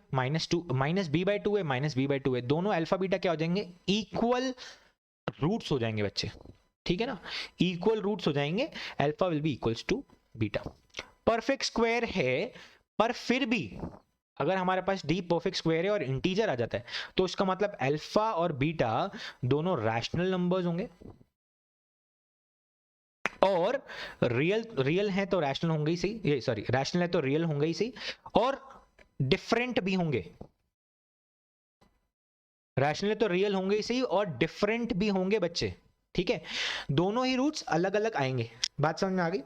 -b/2a दोनों अल्फा बीटा क्या हो जाएंगे, इक्वल रूट्स हो जाएंगे बच्चे, ठीक है ना, इक्वल रूट्स हो जाएंगे, alpha will be equals to beta. Perfect square है पर फिर भी अगर हमारे पास d परफेक्ट स्क्वायर है और इंटीजर आ जाता है तो उसका मतलब अल्फा और बीटा दोनों रैशनल नंबर्स होंगे, और रियल है तो रैशनल होंगे ही सही, ये सॉरी रैशनल है तो रियल होंगे ही सही, और डिफरेंट भी होंगे, रैशनल है तो रियल होंगे ही सही और डिफरेंट भी होंगे बच्चे, ठीक है। दोनों ही रूट्स अलग अलग आएंगे, बात समझ में आ गई,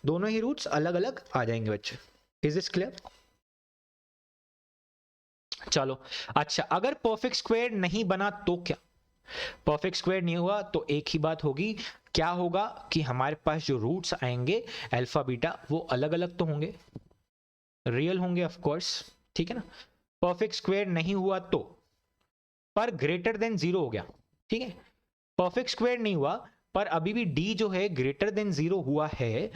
दोनों ही रूट्स अलग अलग आ जाएंगे बच्चे। Is this clear? चलो अच्छा, अगर परफेक्ट स्क्वायर नहीं बना तो क्या, परफेक्ट स्क्वायर नहीं हुआ तो एक ही बात होगी, क्या होगा कि हमारे पास जो रूट्स आएंगे अल्फा बीटा वो अलग अलग तो होंगे, रियल होंगे ऑफ कोर्स, ठीक है ना। परफेक्ट स्क्वायर नहीं हुआ तो पर ग्रेटर देन 0 हो गया, ठीक है, परफेक्ट स्क्वायर नहीं हुआ पर अभी भी d जो है ग्रेटर देन 0 हुआ है,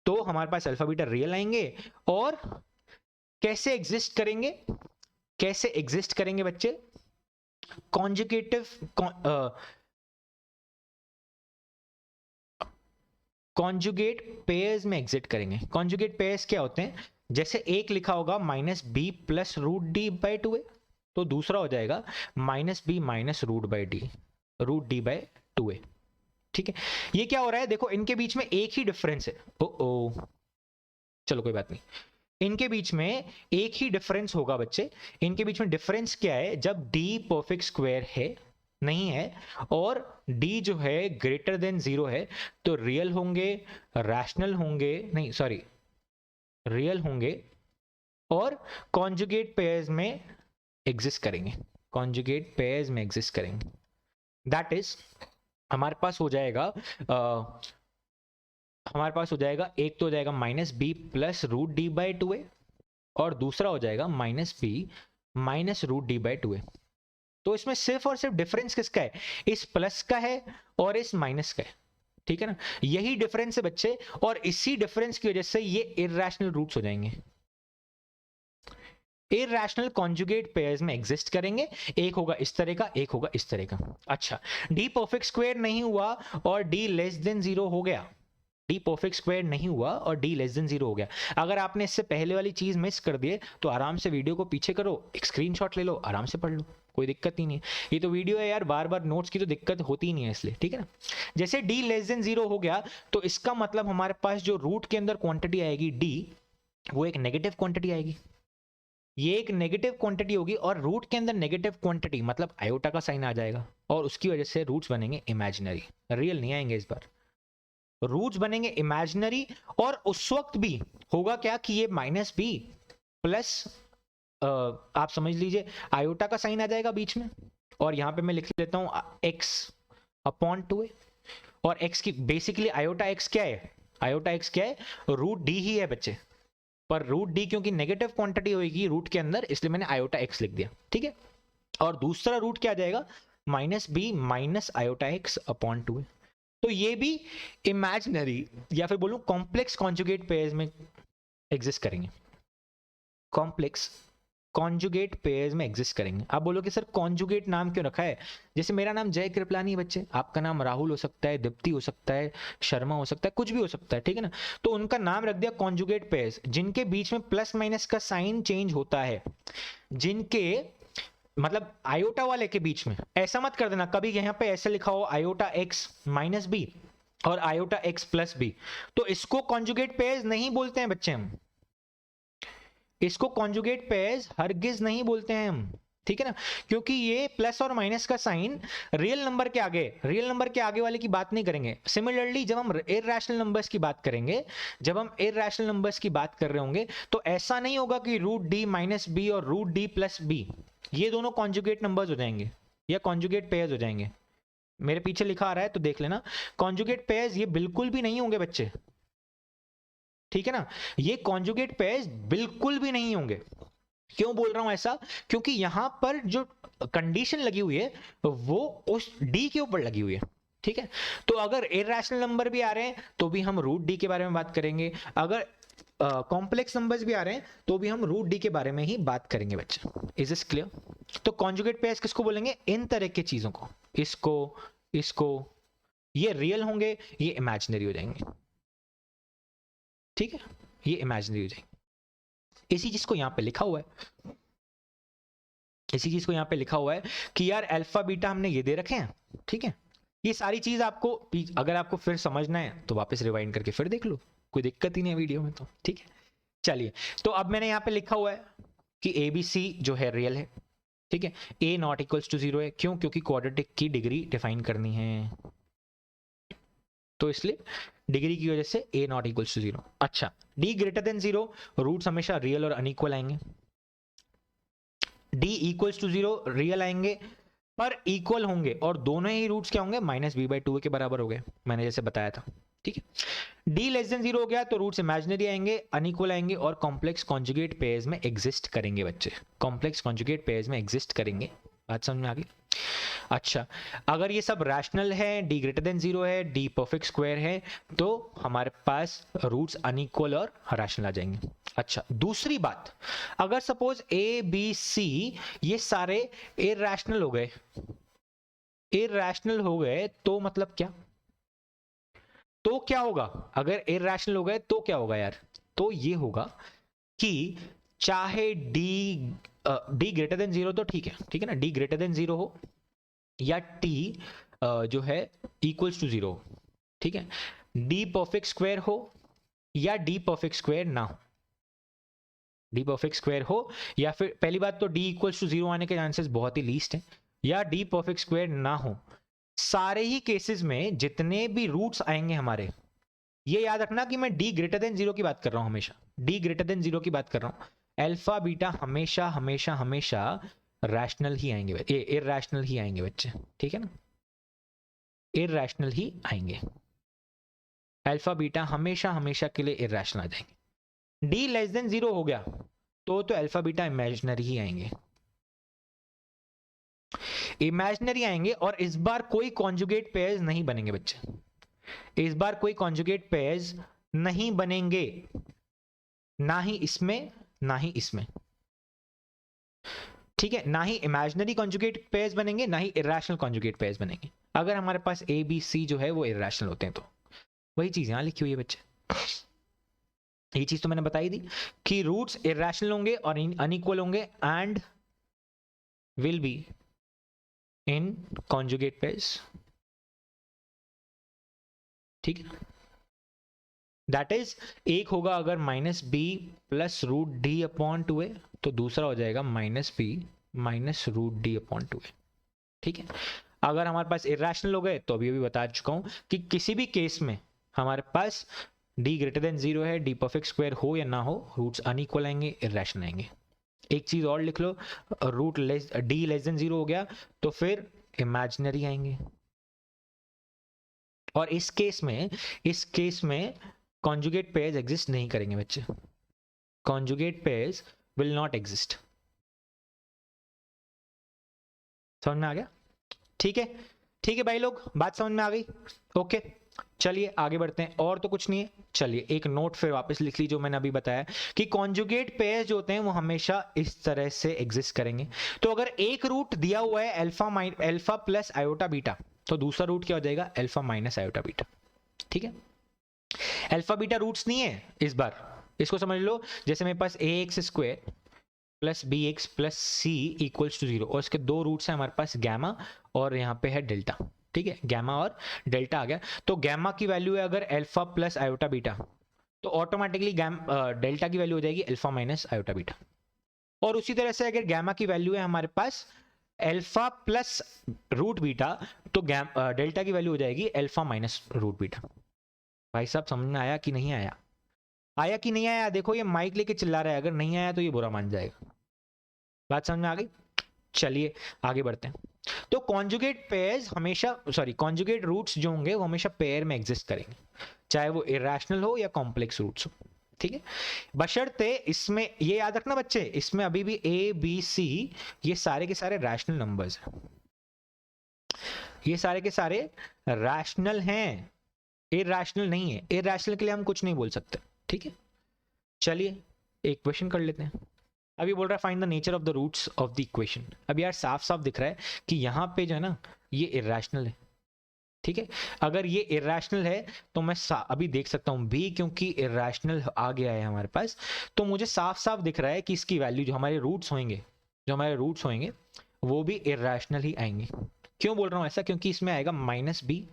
तो हमारे पास अल्फा बीटा रियल आएंगे। और कैसे एग्जिस्ट करेंगे, कैसे एग्जिस्ट करेंगे बच्चे, कॉन्जुगेटिव कॉन्जुगेट पेयर्स में एग्जिट करेंगे। कॉन्जुगेट पेयर्स क्या होते हैं, जैसे एक लिखा होगा minus B plus root D by 2a, तो दूसरा हो जाएगा minus B minus root D by 2a, ठीक है। ये क्या हो रहा है, देखो इनके बीच में एक ही डिफरेंस है, ओ चलो कोई बात नहीं, इनके बीच में एक ही डिफरेंस होगा बच्चे। इनके बीच में डिफरेंस क्या है, जब d परफेक्ट स्क्वायर है नहीं है और d जो है ग्रेटर देन 0 है, तो रियल होंगे, रैशनल होंगे, नहीं सॉरी रियल होंगे और कॉन्जुगेट पेयर्स में एग्जिस्ट करेंगे, कॉन्जुगेट पेयर्स में एग्जिस्ट करेंगे। दैट इज हमारे पास हो जाएगा एक तो हो जाएगा minus B plus root D by 2a और दूसरा हो जाएगा minus B minus root D by 2a। तो इसमें सिर्फ और सिर्फ डिफरेंस किसका है, इस प्लस का है और इस माइनस का है, ठीक है ना, यही डिफरेंस है बच्चे। और इसी डिफरेंस की वजह से ये इरैशनल रूट्स हो जाएंगे, इरैशनल कॉन्जुगेट पेयर्स में एग्जिस्ट करेंगे। एक होगा इस तरह का, एक होगा इस तरह का। अच्छा, d परफेक्ट स्क्वायर नहीं हुआ और d लेस देन 0 हो गया, d परफेक्ट स्क्वायर नहीं हुआ और d लेस देन 0 हो गया। अगर आपने इससे पहले वाली चीज मिस कर दिए तो आराम से वीडियो को पीछे करो, एक स्क्रीनशॉट ले लो, आराम से पढ़ लो, कोई दिक्कत ही नहीं है। ये तो वीडियो है यार, बार बार नोट्स की तो दिक्कत होती ही नहीं है इसलिए, ठीक है ना। जैसे d लेस देन 0 हो गया तो इसका मतलब हमारे पास जो रूट के अंदर क्वांटिटी आएगी d, वो एक नेगेटिव क्वांटिटी आएगी, ये एक नेगेटिव क्वांटिटी होगी और रूट के अंदर नेगेटिव क्वांटिटी मतलब आयोटा का साइन आ जाएगा और उसकी वजह से रूट्स बनेंगे इमेजिनरी, रियल नहीं आएंगे इस बार, रूट्स बनेंगे इमेजिनरी। और उस वक्त भी होगा क्या कि ये माइनस बी प्लस आप समझ लीजिए आयोटा का साइन आ जाएगा बीच में, और यहां पे मैं लिख लेता हूं x अपॉन 2a, और x की बेसिकली आयोटा x क्या है, आयोटा x क्या है, रूट डी ही है बच्चे, पर रूट डी क्योंकि नेगेटिव क्वांटिटी होगी रूट के अंदर, इसलिए मैंने आयोटा x लिख दिया, ठीक है। और दूसरा रूट क्या आ जाएगा, minus B minus iota x upon 2a। तो ये भी इमेजिनरी या फिर बोलूं कॉम्प्लेक्स कॉन्जुगेट पेयर्स में एग्जिस्ट करेंगे, कॉम्प्लेक्स कॉन्जुगेट पेयर्स में एग्जिस्ट करेंगे। आप बोलोगे सर कॉन्जुगेट नाम क्यों रखा है, जैसे मेरा नाम जय कृपलानी है बच्चे, आपका नाम राहुल हो सकता है, दीप्ति हो सकता है, शर्मा हो सकता है, कुछ भी हो सकता है, ठीक है ना। तो उनका नाम रख दिया कॉन्जुगेट पेयर्स, जिनके बीच में प्लस माइनस का साइन चेंज होता है, जिनके मतलब आयोटा वाले के बीच में। ऐसा मत कर देना कभी यहाँ पे ऐसे लिखा हो आयोटा x माइनस बी और आयोटा x प्लस बी, तो इसको कॉन्जुगेट पेयर्स नहीं बोलते हैं बच्चे हम, इसको कॉन्जुगेट पेयर्स हरगिज नहीं बोलते हैं हम, ठीक है ना, क्योंकि ये प्लस और माइनस का साइन रियल नंबर के आगे, रियल नंबर के आगे वाले की बात नहीं करेंगे। सिमिलरली जब हम इरैशनल नंबर्स की बात करेंगे, जब हम इरैशनल नंबर्स की बात कर रहे होंगे तो ऐसा नहीं होगा कि रूट डी माइनस बी और रूट डी प्लस बी ये दोनों कॉन्जुगेट नंबर्स हो जाएंगे या कॉन्जुगेट पेयर्स हो जाएंगे। मेरे पीछे लिखा आ रहा है तो देख लेना, कॉन्जुगेट पेयर्स ये बिल्कुल भी नहीं होंगे बच्चे, ठीक है ना, ये कॉन्जुगेट पेयर्स बिल्कुल भी नहीं होंगे। क्यों बोल रहा हूं ऐसा, क्योंकि यहां पर जो कंडीशन लगी हुई है वो उस डी के ऊपर लगी हुई है, ठीक है। तो अगर इरैशनल नंबर भी आ रहे हैं तो भी हम रूट डी के बारे में बात करेंगे, अगर कॉम्प्लेक्स नंबर्स भी आ रहे हैं तो भी हम रूट डी के बारे में ही बात करेंगे बच्चे। Is this clear? तो कॉन्जुगेट पेयर्स किसको बोलेंगे, इन तरह की चीजों को, इसको इसको, ये रियल होंगे, ये इमेजिनरी हो जाएंगे, ठीक है, ये इमेजिनरी हो जाएंगे। इसी चीज को यहां पे लिखा हुआ है, इसी चीज को यहां पे लिखा हुआ है कि यार अल्फा बीटा हमने ये दे रखे हैं, ठीक है। ये सारी चीज आपको अगर आपको फिर समझना है तो वापस रिवाइंड करके फिर देख लो, कोई दिक्कत ही नहीं है वीडियो में, तो ठीक है। चलिए, तो अब मैंने यहां पे लिखा हुआ है कि ए बी सी जो है रियल है, ठीक है, ए नॉट इक्वल्स टू 0 है, क्यों, क्योंकि क्वाड्रेटिक की डिग्री डिफाइन करनी है, तो इसलिए डिग्री की वजह से a नॉट इक्वल्स टू 0। अच्छा, d ग्रेटर देन 0, रूट्स हमेशा रियल और अनइक्वल आएंगे, d इक्वल्स टू 0 रियल आएंगे पर इक्वल होंगे, और दोनों ही रूट्स क्या होंगे, माइनस बी बाई 2 के बराबर हो गए, मैंने जैसे बताया था, ठीक है। d लेस देन 0 हो गया तो रूट्स इमेजिनरी आएंगे, अनइक्वल आएंगे और कॉम्प्लेक्स कॉन्जुगेट पेयर्स में एग्जिस्ट करेंगे बच्चे, कॉम्प्लेक्स कॉन्जुगेट पेयर्स में एग्जिस्ट करेंगे, बात समझ में आ गई? अच्छा, अगर ये सब रैशनल है, डी ग्रेटर देन जीरो है, डी परफेक्ट स्क्वायर है, तो हमारे पास रूट्स अनइक्वल और रैशनल आ जाएंगे। अच्छा, दूसरी बात, अगर सपोज ए बी सी ये सारे इरैशनल हो गए, इरैशनल हो गए तो मतलब क्या? तो क्या होगा? अगर इरैशनल हो गए तो क्या होगा यार? तो ये होगा कि चाहे डी ग्रेटर देन जीरो तो ठीक है ना, डी ग्रेटर देन जीरो हो या टी जो है इक्वल्स टू जीरो, ठीक है, डी परफेक्ट स्क्वायर हो या डी परफेक्ट स्क्वायर ना हो, डी परफेक्ट स्क्वायर हो या फिर पहली बात तो डी इक्वल्स टू जीरो आने के चांसेस बहुत ही लीस्ट है, या डी परफेक्ट स्क्वायर ना हो, सारे ही केसेस में जितने भी रूट्स आएंगे हमारे, ये याद रखना कि मैं डी ग्रेटर देन जीरो की बात कर रहा हूं, हमेशा डी ग्रेटर देन जीरो की बात कर रहा हूं, अल्फा बीटा हमेशा हमेशा हमेशा रैशनल ही आएंगे, इरैशनल ही आएंगे बच्चे, ठीक है ना, इरैशनल ही आएंगे, अल्फा बीटा हमेशा हमेशा के लिए इरैशनल आ जाएंगे। डी लेस देन जीरो हो गया तो अल्फा बीटा इमेजिनरी ही आएंगे, इमेजिनरी आएंगे, और इस बार कोई कॉन्जुगेट पेयर्स नहीं बनेंगे बच्चे, इस बार कोई कॉन्जुगेट पेयर्स नहीं बनेंगे, ना ही इसमें ना ही इसमें, ठीक है, ना ही इमेजिनरी कॉन्जुगेट पेयर्स बनेंगे, ना ही इरैशनल कॉन्जुगेट पेयर्स बनेंगे। अगर हमारे पास ए बी सी जो है वो इरैशनल होते हैं तो वही चीज यहां लिखी हुई है बच्चे, ये चीज तो मैंने बताई दी कि रूट्स इरैशनल होंगे और अनइक्वल होंगे and will be in conjugate pairs, ठीक है, दैट इज एक होगा अगर minus B plus root D upon two A, तो दूसरा हो जाएगा minus B minus root D upon two A, ठीक है। अगर हमारे पास इरैशनल हो गए तो अभी अभी बता चुका हूं कि किसी भी केस में हमारे पास डी ग्रेटर देन जीरो है, डी परफेक्ट स्क्वायर हो या ना हो, रूट्स अनइक्वल आएंगे, इरैशनल आएंगे। एक चीज और लिख लो, root less D less than zero हो गया तो फिर इमेजिनरी आएंगे, और इस केस में कॉन्जुगेट पेयर्स एग्जिस्ट नहीं करेंगे बच्चे, conjugate pairs will not exist, समझ में आ गया? ठीक है भाई लोग, बात समझ में आ गई? ओके, चलिए आगे बढ़ते हैं, और तो कुछ नहीं है। चलिए एक नोट फिर वापस लिख ली जो मैंने अभी बताया कि कॉन्जुगेट पेयर्स जो होते हैं वो हमेशा इस तरह से एग्जिस्ट करेंगे। तो अगर एक रूट दिया हुआ है अल्फा प्लस आयोटा बीटा, तो दूसरा रूट क्या हो जाएगा? अल्फा माइनस आयोटा बीटा, ठीक है। अल्फा बीटा रूट्स नहीं है इस बार, इसको समझ लो जैसे मेरे पास A x square plus B x plus C equals to zero, और इसके दो रूट्स हैं हमारे पास, गैमा और यहाँ पे है डेल्टा, ठीक है, गैमा और डेल्टा आ गया। तो गैमा की वैल्यू है अगर अल्फा प्लस आयोटा बीटा, तो ऑटोमेटिकली डेल्टा की वैल्यू हो जाएगी अल्फा माइनस आयोटा बीटा। और उसी तरह से अगर गैमा की वैल्यू है हमारे पास अल्फा प्लस रूट बीटा, तो डेल्टा की वैल्यू हो जाएगी अल्फा माइनस रूट बीटा। भाई साहब समझ में आया कि नहीं आया? आया कि नहीं आया? देखो ये माइक लेके चिल्ला रहा है, अगर नहीं आया तो ये बुरा मान जाएगा। बात समझ में आ गई? चलिए आगे बढ़ते हैं। तो कॉन्जुगेट पेयर्स हमेशा, सॉरी कॉन्जुगेट रूट्स जो होंगे वो हमेशा पेयर में एग्जिस्ट करेंगे, चाहे वो इरैशनल हो या कॉम्प्लेक्स रूट्स हो, ठीक है। बशर्ते इसमें ये याद रखना बच्चे, इसमें अभी भी ए बी सी ये सारे के सारे रैशनल नंबर्स हैं, ये सारे के सारे रैशनल हैं, इरैशनल नहीं है। इरैशनल के लिए हम कुछ नहीं बोल सकते, ठीक है। चलिए एक क्वेश्चन कर लेते हैं। अभी बोल रहा है find the nature of the roots of the equation. अब यार साफ साफ दिख रहा है कि यहाँ पे जो है ना ये इरैशनल है, ठीक है। अगर ये इरैशनल है तो मैं अभी देख सकता हूँ बी, क्योंकि इरैशनल आ गया है हमारे पास, तो मुझे साफ साफ दिख रहा है कि इसकी वैल्यू जो हमारे रूट्स होंगे वो भी इरैशनल ही आएंगे। क्यों बोल रहा हूँ ऐसा? क्योंकि इसमें आएगा माइनस बी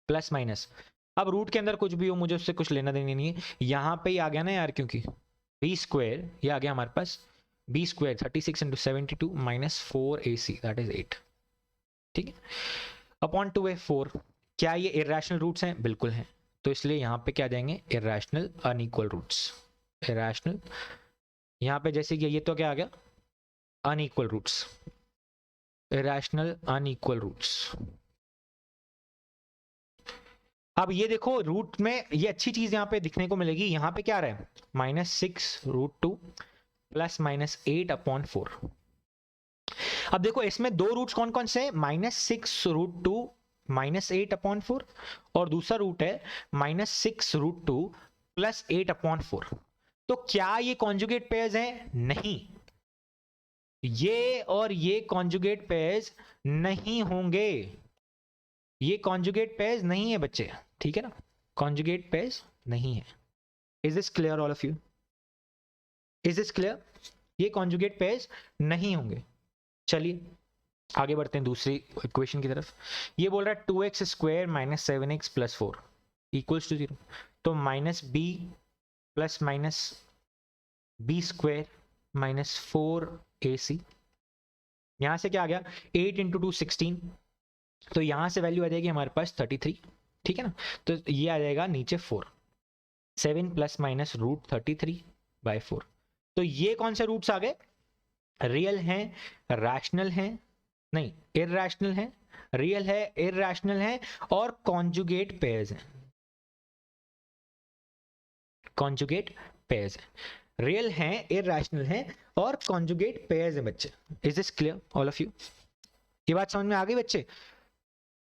प्लस माइनस, अब रूट के अंदर कुछ भी हो मुझे उससे कुछ लेना देना नहीं है, यहाँ पे ही आ गया ना यार, क्योंकि बी स्क्वायर ये आ गया हमारे पास, B square 36 into 72 minus 4ac that is 8, ठीक है, अपॉन 2a4। क्या ये इरैशनल रूट्स हैं? बिल्कुल हैं, तो इसलिए यहाँ पे क्या जाएंगे? Irrational unequal roots, irrational. यहाँ पे जैसे कि ये तो क्या आ गया? Unequal roots, irrational unequal roots. अब ये देखो रूट में ये अच्छी चीज यहाँ पे दिखने को मिलेगी, यहाँ पे क्या आ रहा है? -6 √2 प्लस -8 अपॉन 4। अब देखो इसमें दो रूट्स कौन कौन से हैं, -6√2 -8/4 और दूसरा रूट है -6√2 + 8/4। तो क्या ये कॉन्जुगेट पेयर्स हैं? नहीं, ये और ये कॉन्जुगेट पेयर्स नहीं होंगे, ये कॉन्जुगेट पेयर्स नहीं है बच्चे, ठीक है ना, कॉन्जुगेट पेयर्स नहीं है। Is this clear all of you? Is this clear? ये कॉन्जुगेट पेयर्स नहीं होंगे। चलिए आगे बढ़ते हैं दूसरी इक्वेशन की तरफ। ये बोल रहा है 2x² - 7x + 4 = 0। तो -b + -b² - 4ac, यहां से क्या आ गया, 8 × 2 16, तो यहां से वैल्यू आ जाएगी हमारे पास 33, ठीक है ना। तो ये आ जाएगा नीचे 4, 7 ± √33/4। तो ये कौन से रूट्स आ गए, रियल हैं, रैशनल हैं, नहीं इरैशनल हैं, रियल है, इरैशनल है और कॉन्जुगेट पेयर्स हैं, कॉन्जुगेट पेयर्स हैं, रियल हैं, इरैशनल हैं और कॉन्जुगेट पेयर्स हैं बच्चे। Is this clear all of you? ये बात समझ में आ गई बच्चे?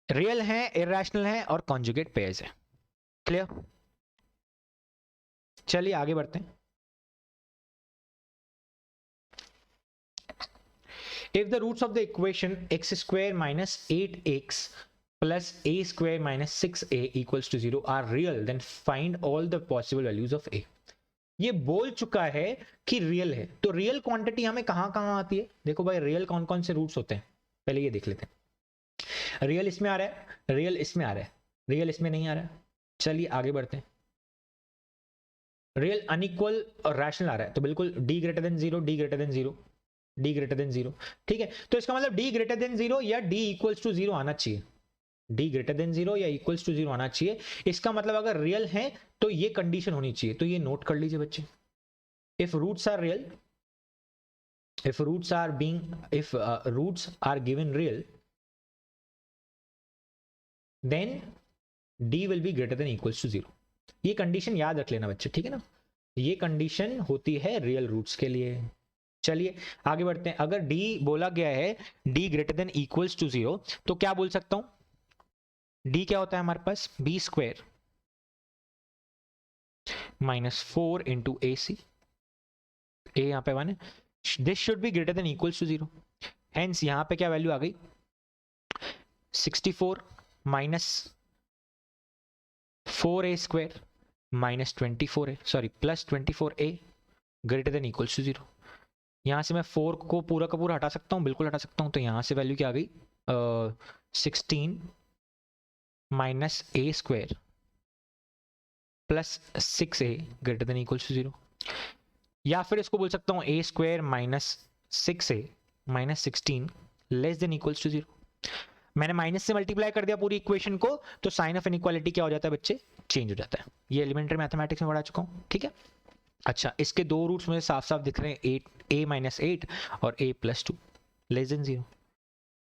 रियल हैं, इरैशनल हैं और कॉन्जुगेट पेयर्स हैं। क्लियर? चलिए आगे बढ़ते हैं। If the roots of the equation x² - 8x plus a² - 6a = 0 are real, then find all the possible values of a. ये बोल चुका है कि रियल है, तो रियल क्वांटिटी हमें कहां कहां आती है? देखो भाई रियल कौन कौन से रूट्स होते हैं, पहले ये देख लेते हैं। रियल इसमें आ रहा है, रियल इसमें आ रहा है, रियल इसमें नहीं आ रहा है। चलिए आगे बढ़ते हैं। रियल अनइक्वल और रैशनल आ रहा है, तो बिल्कुल d > 0, d > 0, d > 0, ठीक है। तो इसका मतलब d > 0 या d = 0 आना चाहिए, d > 0 या = 0 आना चाहिए। इसका मतलब अगर रियल है तो ये कंडीशन होनी चाहिए, तो ये नोट कर लीजिए बच्चे। If roots are real, if roots are given real, then d will be greater than equals to 0। ये कंडीशन याद रख लेना बच्चे, ठीक है ना, ये कंडीशन होती है रियल रूट्स के लिए। चलिए आगे बढ़ते हैं। अगर d बोला गया है d > 0, तो क्या बोल सकता हूं, d क्या होता है हमारे पास, b² - 4 × ac, a यहां पे 1 है, this should be greater than equals to 0। Hence यहां पे क्या वैल्यू आ गई, 64 - 4a² - 24a, sorry +24a greater than equals to 0। यहां से मैं 4 को पूरा का पूरा हटा सकता हूं, बिल्कुल हटा सकता हूं। तो यहां से वैल्यू क्या आ गई, 16 - a² + 6a greater than equals to 0। या फिर इसको बोल सकता हूं a² - 6a - 16 less than equals to 0। मैंने माइनस से मल्टीप्लाई कर दिया पूरी इक्वेशन को, तो साइन ऑफ इनइक्वालिटी क्या हो जाता है बच्चे, चेंज हो जाता है। ये एलिमेंट्री मैथमेटिक्स में पढ़ा चुका हूं, ठीक है। अच्छा, इसके दो रूट्स मुझे साफ साफ दिख रहे हैं, a - 8 और a + 2 लेस देन 0।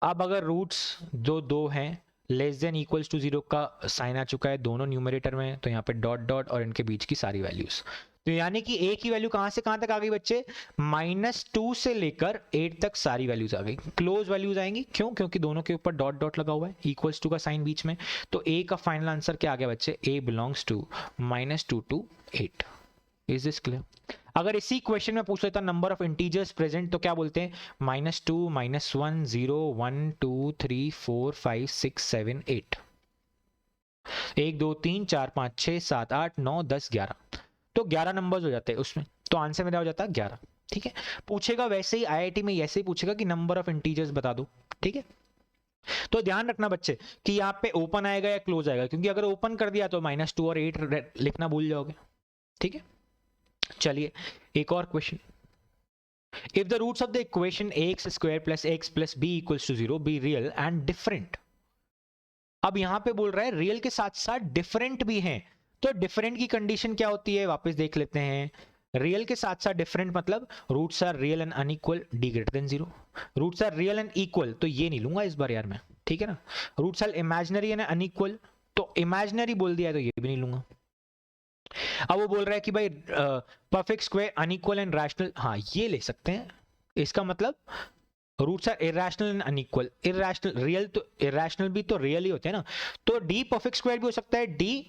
अब अगर रूट्स जो दो हैं, लेस देन इक्वल्स टू 0 का साइन आ चुका है दोनों न्यूमरेटर में, तो यहाँ पे डॉट डॉट और इनके बीच की सारी वैल्यूज, तो यानी कि a की वैल्यू कहां से कहां तक आ गई बच्चे, -2 से लेकर 8 तक सारी वैल्यूज आ गई, क्लोज वैल्यूज आएंगी। क्यों? क्योंकि दोनों के ऊपर डॉट डॉट लगा हुआ है, इक्वल्स टू का साइन बीच में। तो a का फाइनल आंसर क्या आ गया बच्चे, a belongs to -2 to 8। Is this clear? अगर इसी क्वेश्चन में पूछ लेता नंबर ऑफ इंटीजर्स प्रेजेंट, तो क्या बोलते हैं, -2 -1 0 1 2 3 4 5 6 7 8, 1 2 3 4 5 6 7 8 9 10 11, तो 11 नंबर्स हो जाते हैं उसमें, तो आंसर मेरा हो जाता है 11। ठीक है, पूछेगा वैसे ही आईआईटी में ऐसे ही पूछेगा कि नंबर ऑफ इंटीजर्स बता दो। ठीक है, तो ध्यान रखना बच्चे कि यहाँ पे ओपन आएगा या क्लोज आएगा, क्योंकि अगर ओपन कर दिया तो -2 और 8 लिखना भूल जाओगे। ठीक है, चलिए एक और question. If the roots of the equation ax² + x + b = 0 be real and different. अब यहां पे बोल रहा है रियल के साथ साथ डिफरेंट भी हैं, तो डिफरेंट की कंडीशन क्या होती है वापस देख लेते हैं। रियल के साथ साथ डिफरेंट मतलब roots are real and unequal, d > 0। Roots are real and equal, तो ये नहीं लूंगा इस बार यार मैं, ठीक है ना। Roots are imaginary and unequal, तो इमेजिनरी बोल दिया है तो ये भी नहीं लूंगा। अब वो बोल रहा है कि भाई perfect square unequal and rational, हाँ ये ले सकते हैं। इसका मतलब roots are irrational and unequal. Irrational real तो इरेशनल भी तो रियल ही होते हैं ना, तो डी परफेक्ट स्क्वायर भी हो सकता है, डी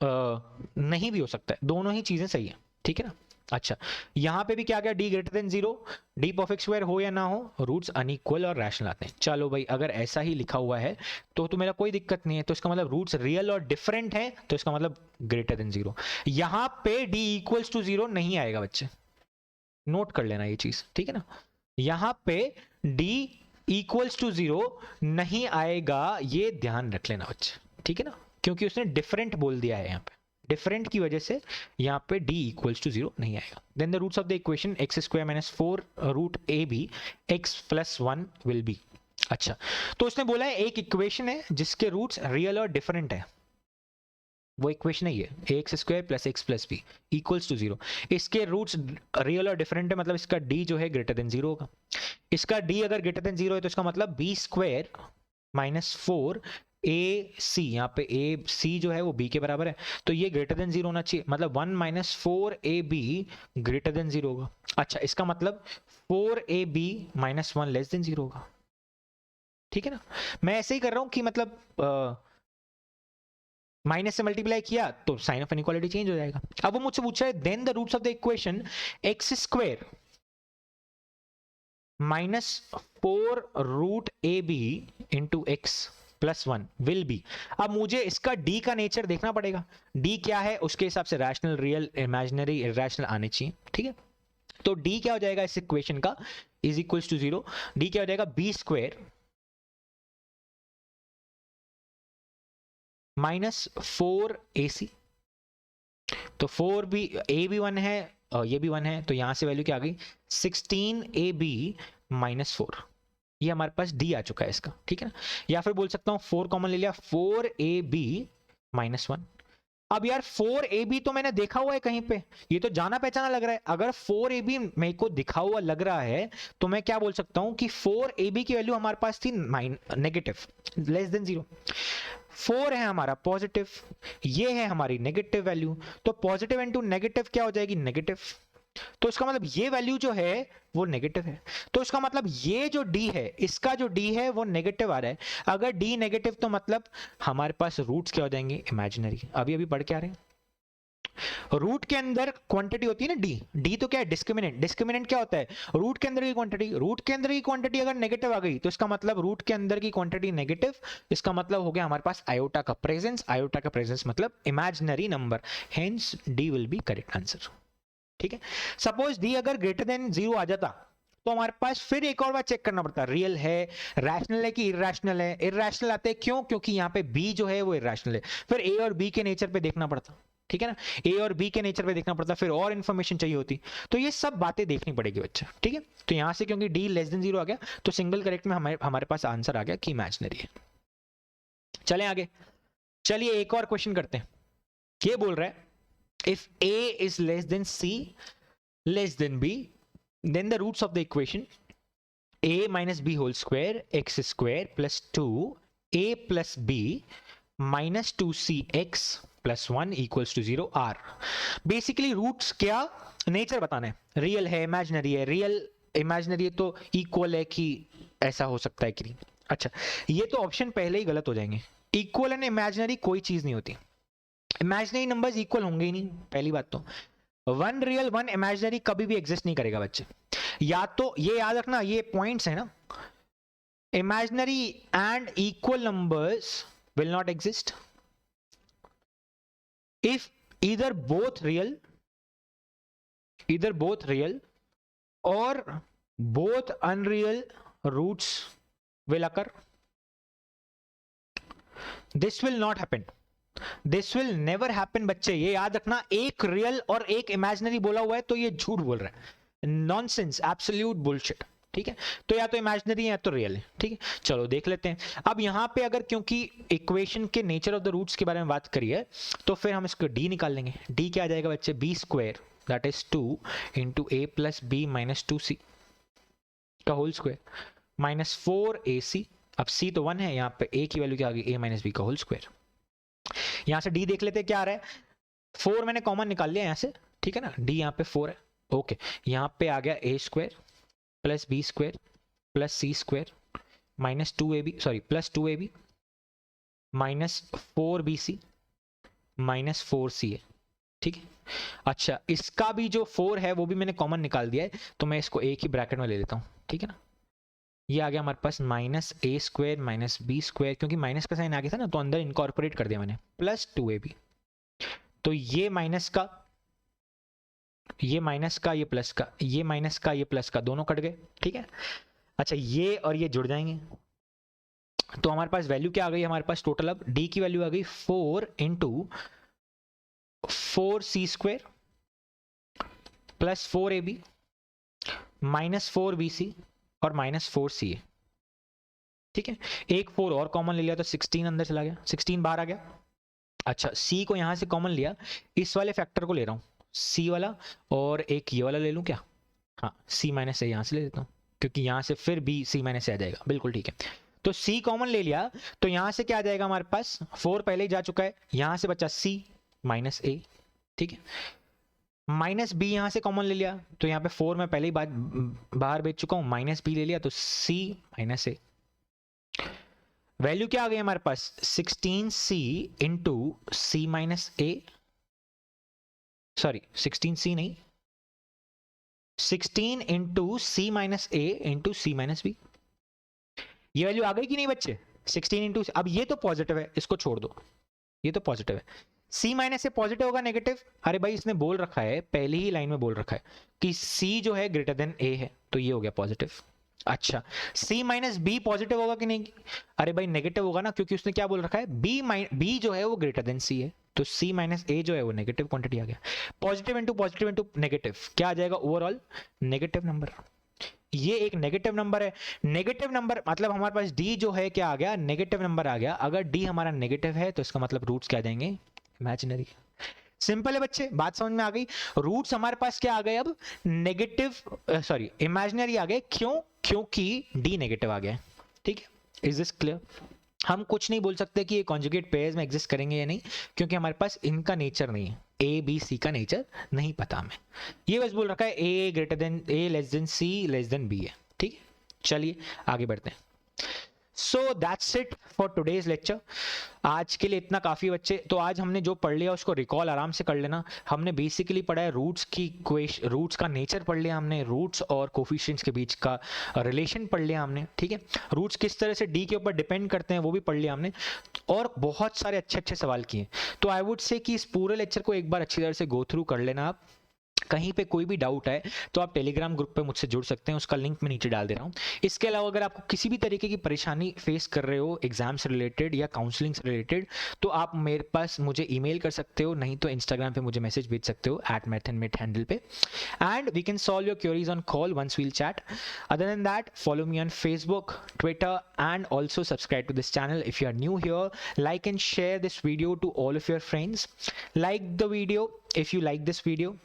नहीं भी हो सकता है, दोनों ही चीजें सही है, ठीक है ना। अच्छा, यहां पे भी क्या गया, D greater than zero, D perfect square हो या ना हो, रूट्स अनइक्वल और रैशनल आते हैं। चलो भाई, अगर ऐसा ही लिखा हुआ है तो मेरा कोई दिक्कत नहीं है, तो इसका मतलब रूट्स रियल और डिफरेंट है, तो इसका मतलब ग्रेटर देन जीरो। यहां पे डी इक्वल्स टू जीरो नहीं आएगा बच्चे, नोट कर लेना ये चीज, ठीक है ना। यहां पे d इक्वल्स टू जीरो नहीं आएगा, ये ध्यान रख लेना बच्चे, ठीक है ना, क्योंकि उसने डिफरेंट बोल दिया है यहाँ पे, डिफरेंट की वजह से यहाँ पे d इक्वल्स टू जीरो नहीं आएगा। Then the roots of the equation x square minus 4 root a b x plus 1 will be. अच्छा, तो उसने बोला है एक इक्वेशन है जिसके रूट्स रियल और डिफरेंट है, वो इक्वेशन है ये, x square plus x plus b equals to zero. इसके रूट्स रियल और डिफरेंट है, मतलब इसका डी जो है ग्रेटर देन जीरो होगा। इसका डी अगर ग्रेटर देन जीरो है तो इसका मतलब बी स्क्वायर माइनस 4 ए सी, यहाँ पे ए सी जो है वो बी के बराबर है, तो ये ग्रेटर देन जीरो होना चाहिए, मतलब 1 minus 4 a b greater than zero होगा। अच्छा, इसका मतलब 4 a b minus 1 less than zero होगा, ठीक है ना। मैं ऐसे ही कर रहा हूं कि मतलब माइनस से मल्टीप्लाई किया तो साइन ऑफ इनइक्वालिटी चेंज हो जाएगा। अब वो मुझसे पूछ रहा है then the roots of the equation x square minus 4 root a b into x plus 1 will be. अब मुझे इसका डी का नेचर देखना पड़ेगा, डी क्या है, उसके हिसाब से रैशनल, रियल, इमेजिनरी, इरेशनल आने चाहिए, ठीक है। तो डी क्या हो जाएगा इस इक्वेशन का, is equals to zero, d क्या हो जाएगा, b square minus 4 a c, तो 4 भी, ए भी 1 है और ये भी 1 है, तो यहां से वैल्यू क्या आ गई, 16 ए बी माइनस 4, ये हमारे पास डी आ चुका है इसका, ठीक है ना। या फिर बोल सकता हूं 4 कॉमन ले लिया, 4 ए बी माइनस 1। अब यार 4 ए बी तो मैंने देखा हुआ है कहीं पे, ये तो जाना पहचाना लग रहा है। अगर 4 ए बी मेरे को दिखा हुआ लग रहा है तो मैं क्या बोल सकता हूं कि 4 ए बी की वैल्यू हमारे पास थी नेगेटिव, लेस देन जीरो। 4 है हमारा पॉजिटिव, ये है हमारी नेगेटिव वैल्यू, तो पॉजिटिव इनटू नेगेटिव क्या हो जाएगी, नेगेटिव, तो इसका मतलब ये वैल्यू जो है वो नेगेटिव है, तो इसका मतलब ये जो d है, इसका जो d है वो नेगेटिव आ रहा है। अगर d नेगेटिव तो मतलब हमारे पास रूट्स क्या हो जाएंगे, इमेजिनरी। अभी अभी पढ़ के आ रहे हैं, रूट के अंदर क्वांटिटी होती है ना डी तो क्या है, डिस्क्रिमिनेंट। डिस्क्रिमिनेंट क्या होता है, रूट के अंदर की क्वांटिटी। रूट के अंदर की क्वांटिटी अगर नेगेटिव आ गई तो इसका मतलब रूट के अंदर की क्वांटिटी नेगेटिव, इसका मतलब हो गया हमारे पास आयोटा का प्रेजेंस, आयोटा का प्रेजेंस मतलब imaginary number, hence D will be correct answer, ठीक है। सपोज डी अगर ग्रेटर देन जीरो आ जाता तो हमारे पास फिर एक और बार चेक करना पड़ता, रियल है, रैशनल है कि इरेशनल है। इरेशनल आते हैं क्यों, क्योंकि यहाँ पे बी जो है वो इरेशनल है, फिर ए और बी के नेचर पे देखना पड़ता, ठीक है ना, ए और बी के नेचर पे देखना पड़ता, फिर और इन्फॉर्मेशन चाहिए होती, तो ये सब बातें देखनी पड़ेगी बच्चा, ठीक है। तो यहां से क्योंकि डी लेस देन जीरो आ गया तो सिंगल करेक्ट में हमारे पास आंसर आ गया कि इमेजिनरी है। चलें आगे, चलिए एक और क्वेश्चन करते हैं। ये बोल रहा है if a is less than c less than b then the roots of the equation a minus b whole square x square plus 2 a plus b minus 2cx plus 1 equals to 0 are basically roots क्या, nature बताना है, real है, imaginary है, real imaginary है तो equal है कि ऐसा हो सकता है कि नहीं। अच्छा, ये तो ऑप्शन पहले ही गलत हो जाएंगे, इक्वल एंड इमेजिनरी कोई चीज नहीं होती, इमेजिनरी नंबर्स इक्वल होंगे ही नहीं, पहली बात तो। वन रियल वन इमेजिनरी कभी भी एग्जिस्ट नहीं करेगा बच्चे, या तो ये याद रखना, ये पॉइंट्स है ना, imaginary and equal numbers will not exist if either both real or both unreal roots will occur. This will not happen, this will never happen बच्चे, ये याद रखना। एक रियल और एक इमेजिनरी बोला हुआ है तो ये झूठ बोल रहा है, नॉनसेंस, एब्सोल्यूट बुलशिट, ठीक है। तो या तो इमेजिनरी है या तो रियल है, ठीक है। चलो देख लेते हैं। अब यहाँ पे अगर क्योंकि इक्वेशन के नेचर ऑफ द रूट्स के बारे में बात करिए तो फिर हम इसको डी निकाल लेंगे। डी क्या आ जाएगा बच्चे, b square that is 2 into a plus b minus 2c का होल स्क्वायर माइनस 4ac। अब c तो 1 है, यहाँ पे a की वैल्यू क्या आ गई, a माइनस बी का होल स्क्वायर। यहां से डी देख लेते हैं क्या आ रहा है, 4 मैंने कॉमन निकाल लिया यहां से, ठीक है ना, डी यहां पे 4 है, ओके। यहां पे आ गया A square plus B square plus C square minus 2ab, sorry plus 2ab minus 4bc minus 4ca, ठीक है। अच्छा, इसका भी जो 4 है वो भी मैंने कॉमन निकाल दिया है, तो मैं इसको एक ही ब्रैकेट में ले लेता हूँ, ठीक है ना। ये आ गया हमारे पास माइनस ए स्क्वायर माइनस बी स्क्वायर, क्योंकि माइनस का साइन आ गया था ना, तो अंदर इनकॉर्पोरेट कर दिया मैंने, प्लस 2ab। तो ये माइनस का, ये माइनस का, ये प्लस का, ये माइनस का, ये प्लस का, दोनों कट गए, ठीक है। अच्छा, ये और ये जुड़ जाएंगे, तो हमारे पास वैल्यू क्या आ गई, हमारे पास टोटल अब डी की वैल्यू आ गई 4 into 4c square plus 4ab minus 4bc और माइनस 4ca, ठीक है। एक 4 और कॉमन ले लिया तो 16 अंदर चला गया, 16 बाहर आ गया। अच्छा, c को यहां से कॉमन लिया, इस वाले फैक्टर को ले रहा हूं, c वाला, और एक ये वाला ले लूं क्या, हाँ c माइनस ए यहां से ले लेता हूं, क्योंकि यहां से फिर b c माइनस आ जाएगा, बिल्कुल ठीक है। तो c कॉमन ले लिया, तो यहां से क्या आ जाएगा हमारे पास, 4 पहले ही जा चुका है, यहां से बचा c माइनस ए, ठीक है। माइनस बी यहां से कॉमन ले लिया, तो यहाँ पे 4 मैं पहले ही बाहर भेज चुका हूं, माइनस बी ले लिया, तो c माइनस ए। वैल्यू क्या आ गई हमारे पास, 16c इंटू सी माइनस ए, सॉरी 16c नहीं, 16 इंटू सी माइनस ए इंटू सी माइनस बी। ये वैल्यू आ गई कि नहीं बच्चे, 16 इंटू, अब ये तो पॉजिटिव है, इसको छोड़ दो, ये तो पॉजिटिव है। c माइनस से पॉजिटिव होगा नेगेटिव, अरे भाई इसने बोल रखा है, पहली ही लाइन में बोल रखा है कि c जो है ग्रेटर देन a है, तो ये हो गया पॉजिटिव। अच्छा, c माइनस बी पॉजिटिव होगा कि नहीं, अरे भाई नेगेटिव होगा ना, क्योंकि उसने क्या बोल रखा है, b जो है वो ग्रेटर देन c है, तो c माइनस ए जो है वो नेगेटिव क्वांटिटी आ गया। पॉजिटिव इंटू नेगेटिव क्या आ जाएगा, ओवरऑल नेगेटिव नंबर। ये एक नेगेटिव नंबर है, नेगेटिव नंबर मतलब हमारे पास d जो है क्या आ गया, नेगेटिव नंबर आ गया। अगर d हमारा नेगेटिव है तो इसका मतलब रूट्स क्या आ जाएंगे, इमेजिनरी। सिंपल है बच्चे, बात समझ में आ गई। रूट्स हमारे पास क्या आ गए अब, नेगेटिव, सॉरी इमेजिनरी आ गए, क्यों, क्योंकि d नेगेटिव आ गया, ठीक है। Is this clear. हम कुछ नहीं बोल सकते कि ये कॉन्जुगेट पेयर्स में एग्जिस्ट करेंगे या नहीं, क्योंकि हमारे पास इनका नेचर नहीं है, ए बी सी का नेचर नहीं पता हमें। ये बस बोल रखा है ए ग्रेटर देन, ए less than c less than B है, ठीक है। चलिए आगे बढ़ते हैं। So that's it for today's lecture. आज के लिए इतना काफ़ी बच्चे। तो आज हमने जो पढ़ लिया उसको रिकॉल आराम से कर लेना। हमने बेसिकली पढ़ा है रूट्स की रूट्स का नेचर पढ़ लिया हमने, रूट्स और कोफिशिएंट्स के बीच का रिलेशन पढ़ लिया हमने, ठीक है। रूट्स किस तरह से डी के ऊपर डिपेंड करते हैं वो भी पढ़ लिया हमने, और बहुत सारे अच्छे अच्छे सवाल किए। तो आई वुड से कि इस पूरे लेक्चर को एक बार अच्छी तरह से गो थ्रू कर लेना आप। कहीं पे कोई भी डाउट है तो आप टेलीग्राम ग्रुप पे मुझसे जुड़ सकते हैं, उसका लिंक मैं नीचे डाल दे रहा हूँ। इसके अलावा अगर आपको किसी भी तरीके की परेशानी फेस कर रहे हो एग्जाम से रिलेटेड या काउंसलिंग से रिलेटेड, तो आप मेरे पास मुझे ईमेल कर सकते हो, नहीं तो इंस्टाग्राम पे मुझे मैसेज भेज सकते हो @math&mit हैंडल पे, and we can solve your queries on call once we'll chat. Other than that, follow me on Facebook, Twitter, and also subscribe to this channel if you are new here. Like and share this video to all of your friends. Like the video if you like this video,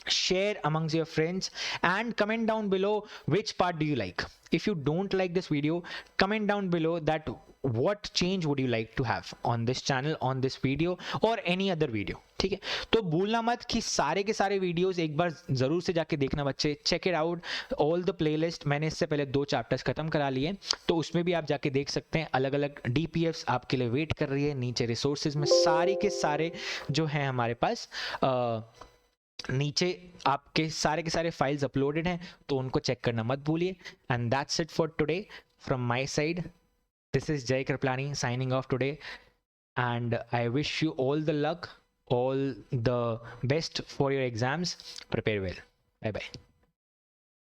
share amongst your friends, and comment down below which part do you like. If you don't like this video, comment down below that what change would you like to have on this channel, on this video or any other video, ठीक है। तो भूलना मत कि सारे के सारे videos एक बार जरूर से जाके देखना बच्चे, check it out all the playlist. मैंने इससे पहले 2 चैप्टर्स खत्म करा लिए, तो उसमें भी आप जाके देख सकते हैं। अलग अलग DPFs आपके लिए वेट कर रही है, नीचे रिसोर्सेज में सारे के सारे जो हैं हमारे पास नीचे आपके सारे के सारे फाइल्स अपलोडेड हैं, तो उनको चेक करना मत भूलिए। And that's it for today from my side. This is Jai Kriplani signing off today, and I wish you all the luck, all the best for your exams. Prepare well. Bye bye.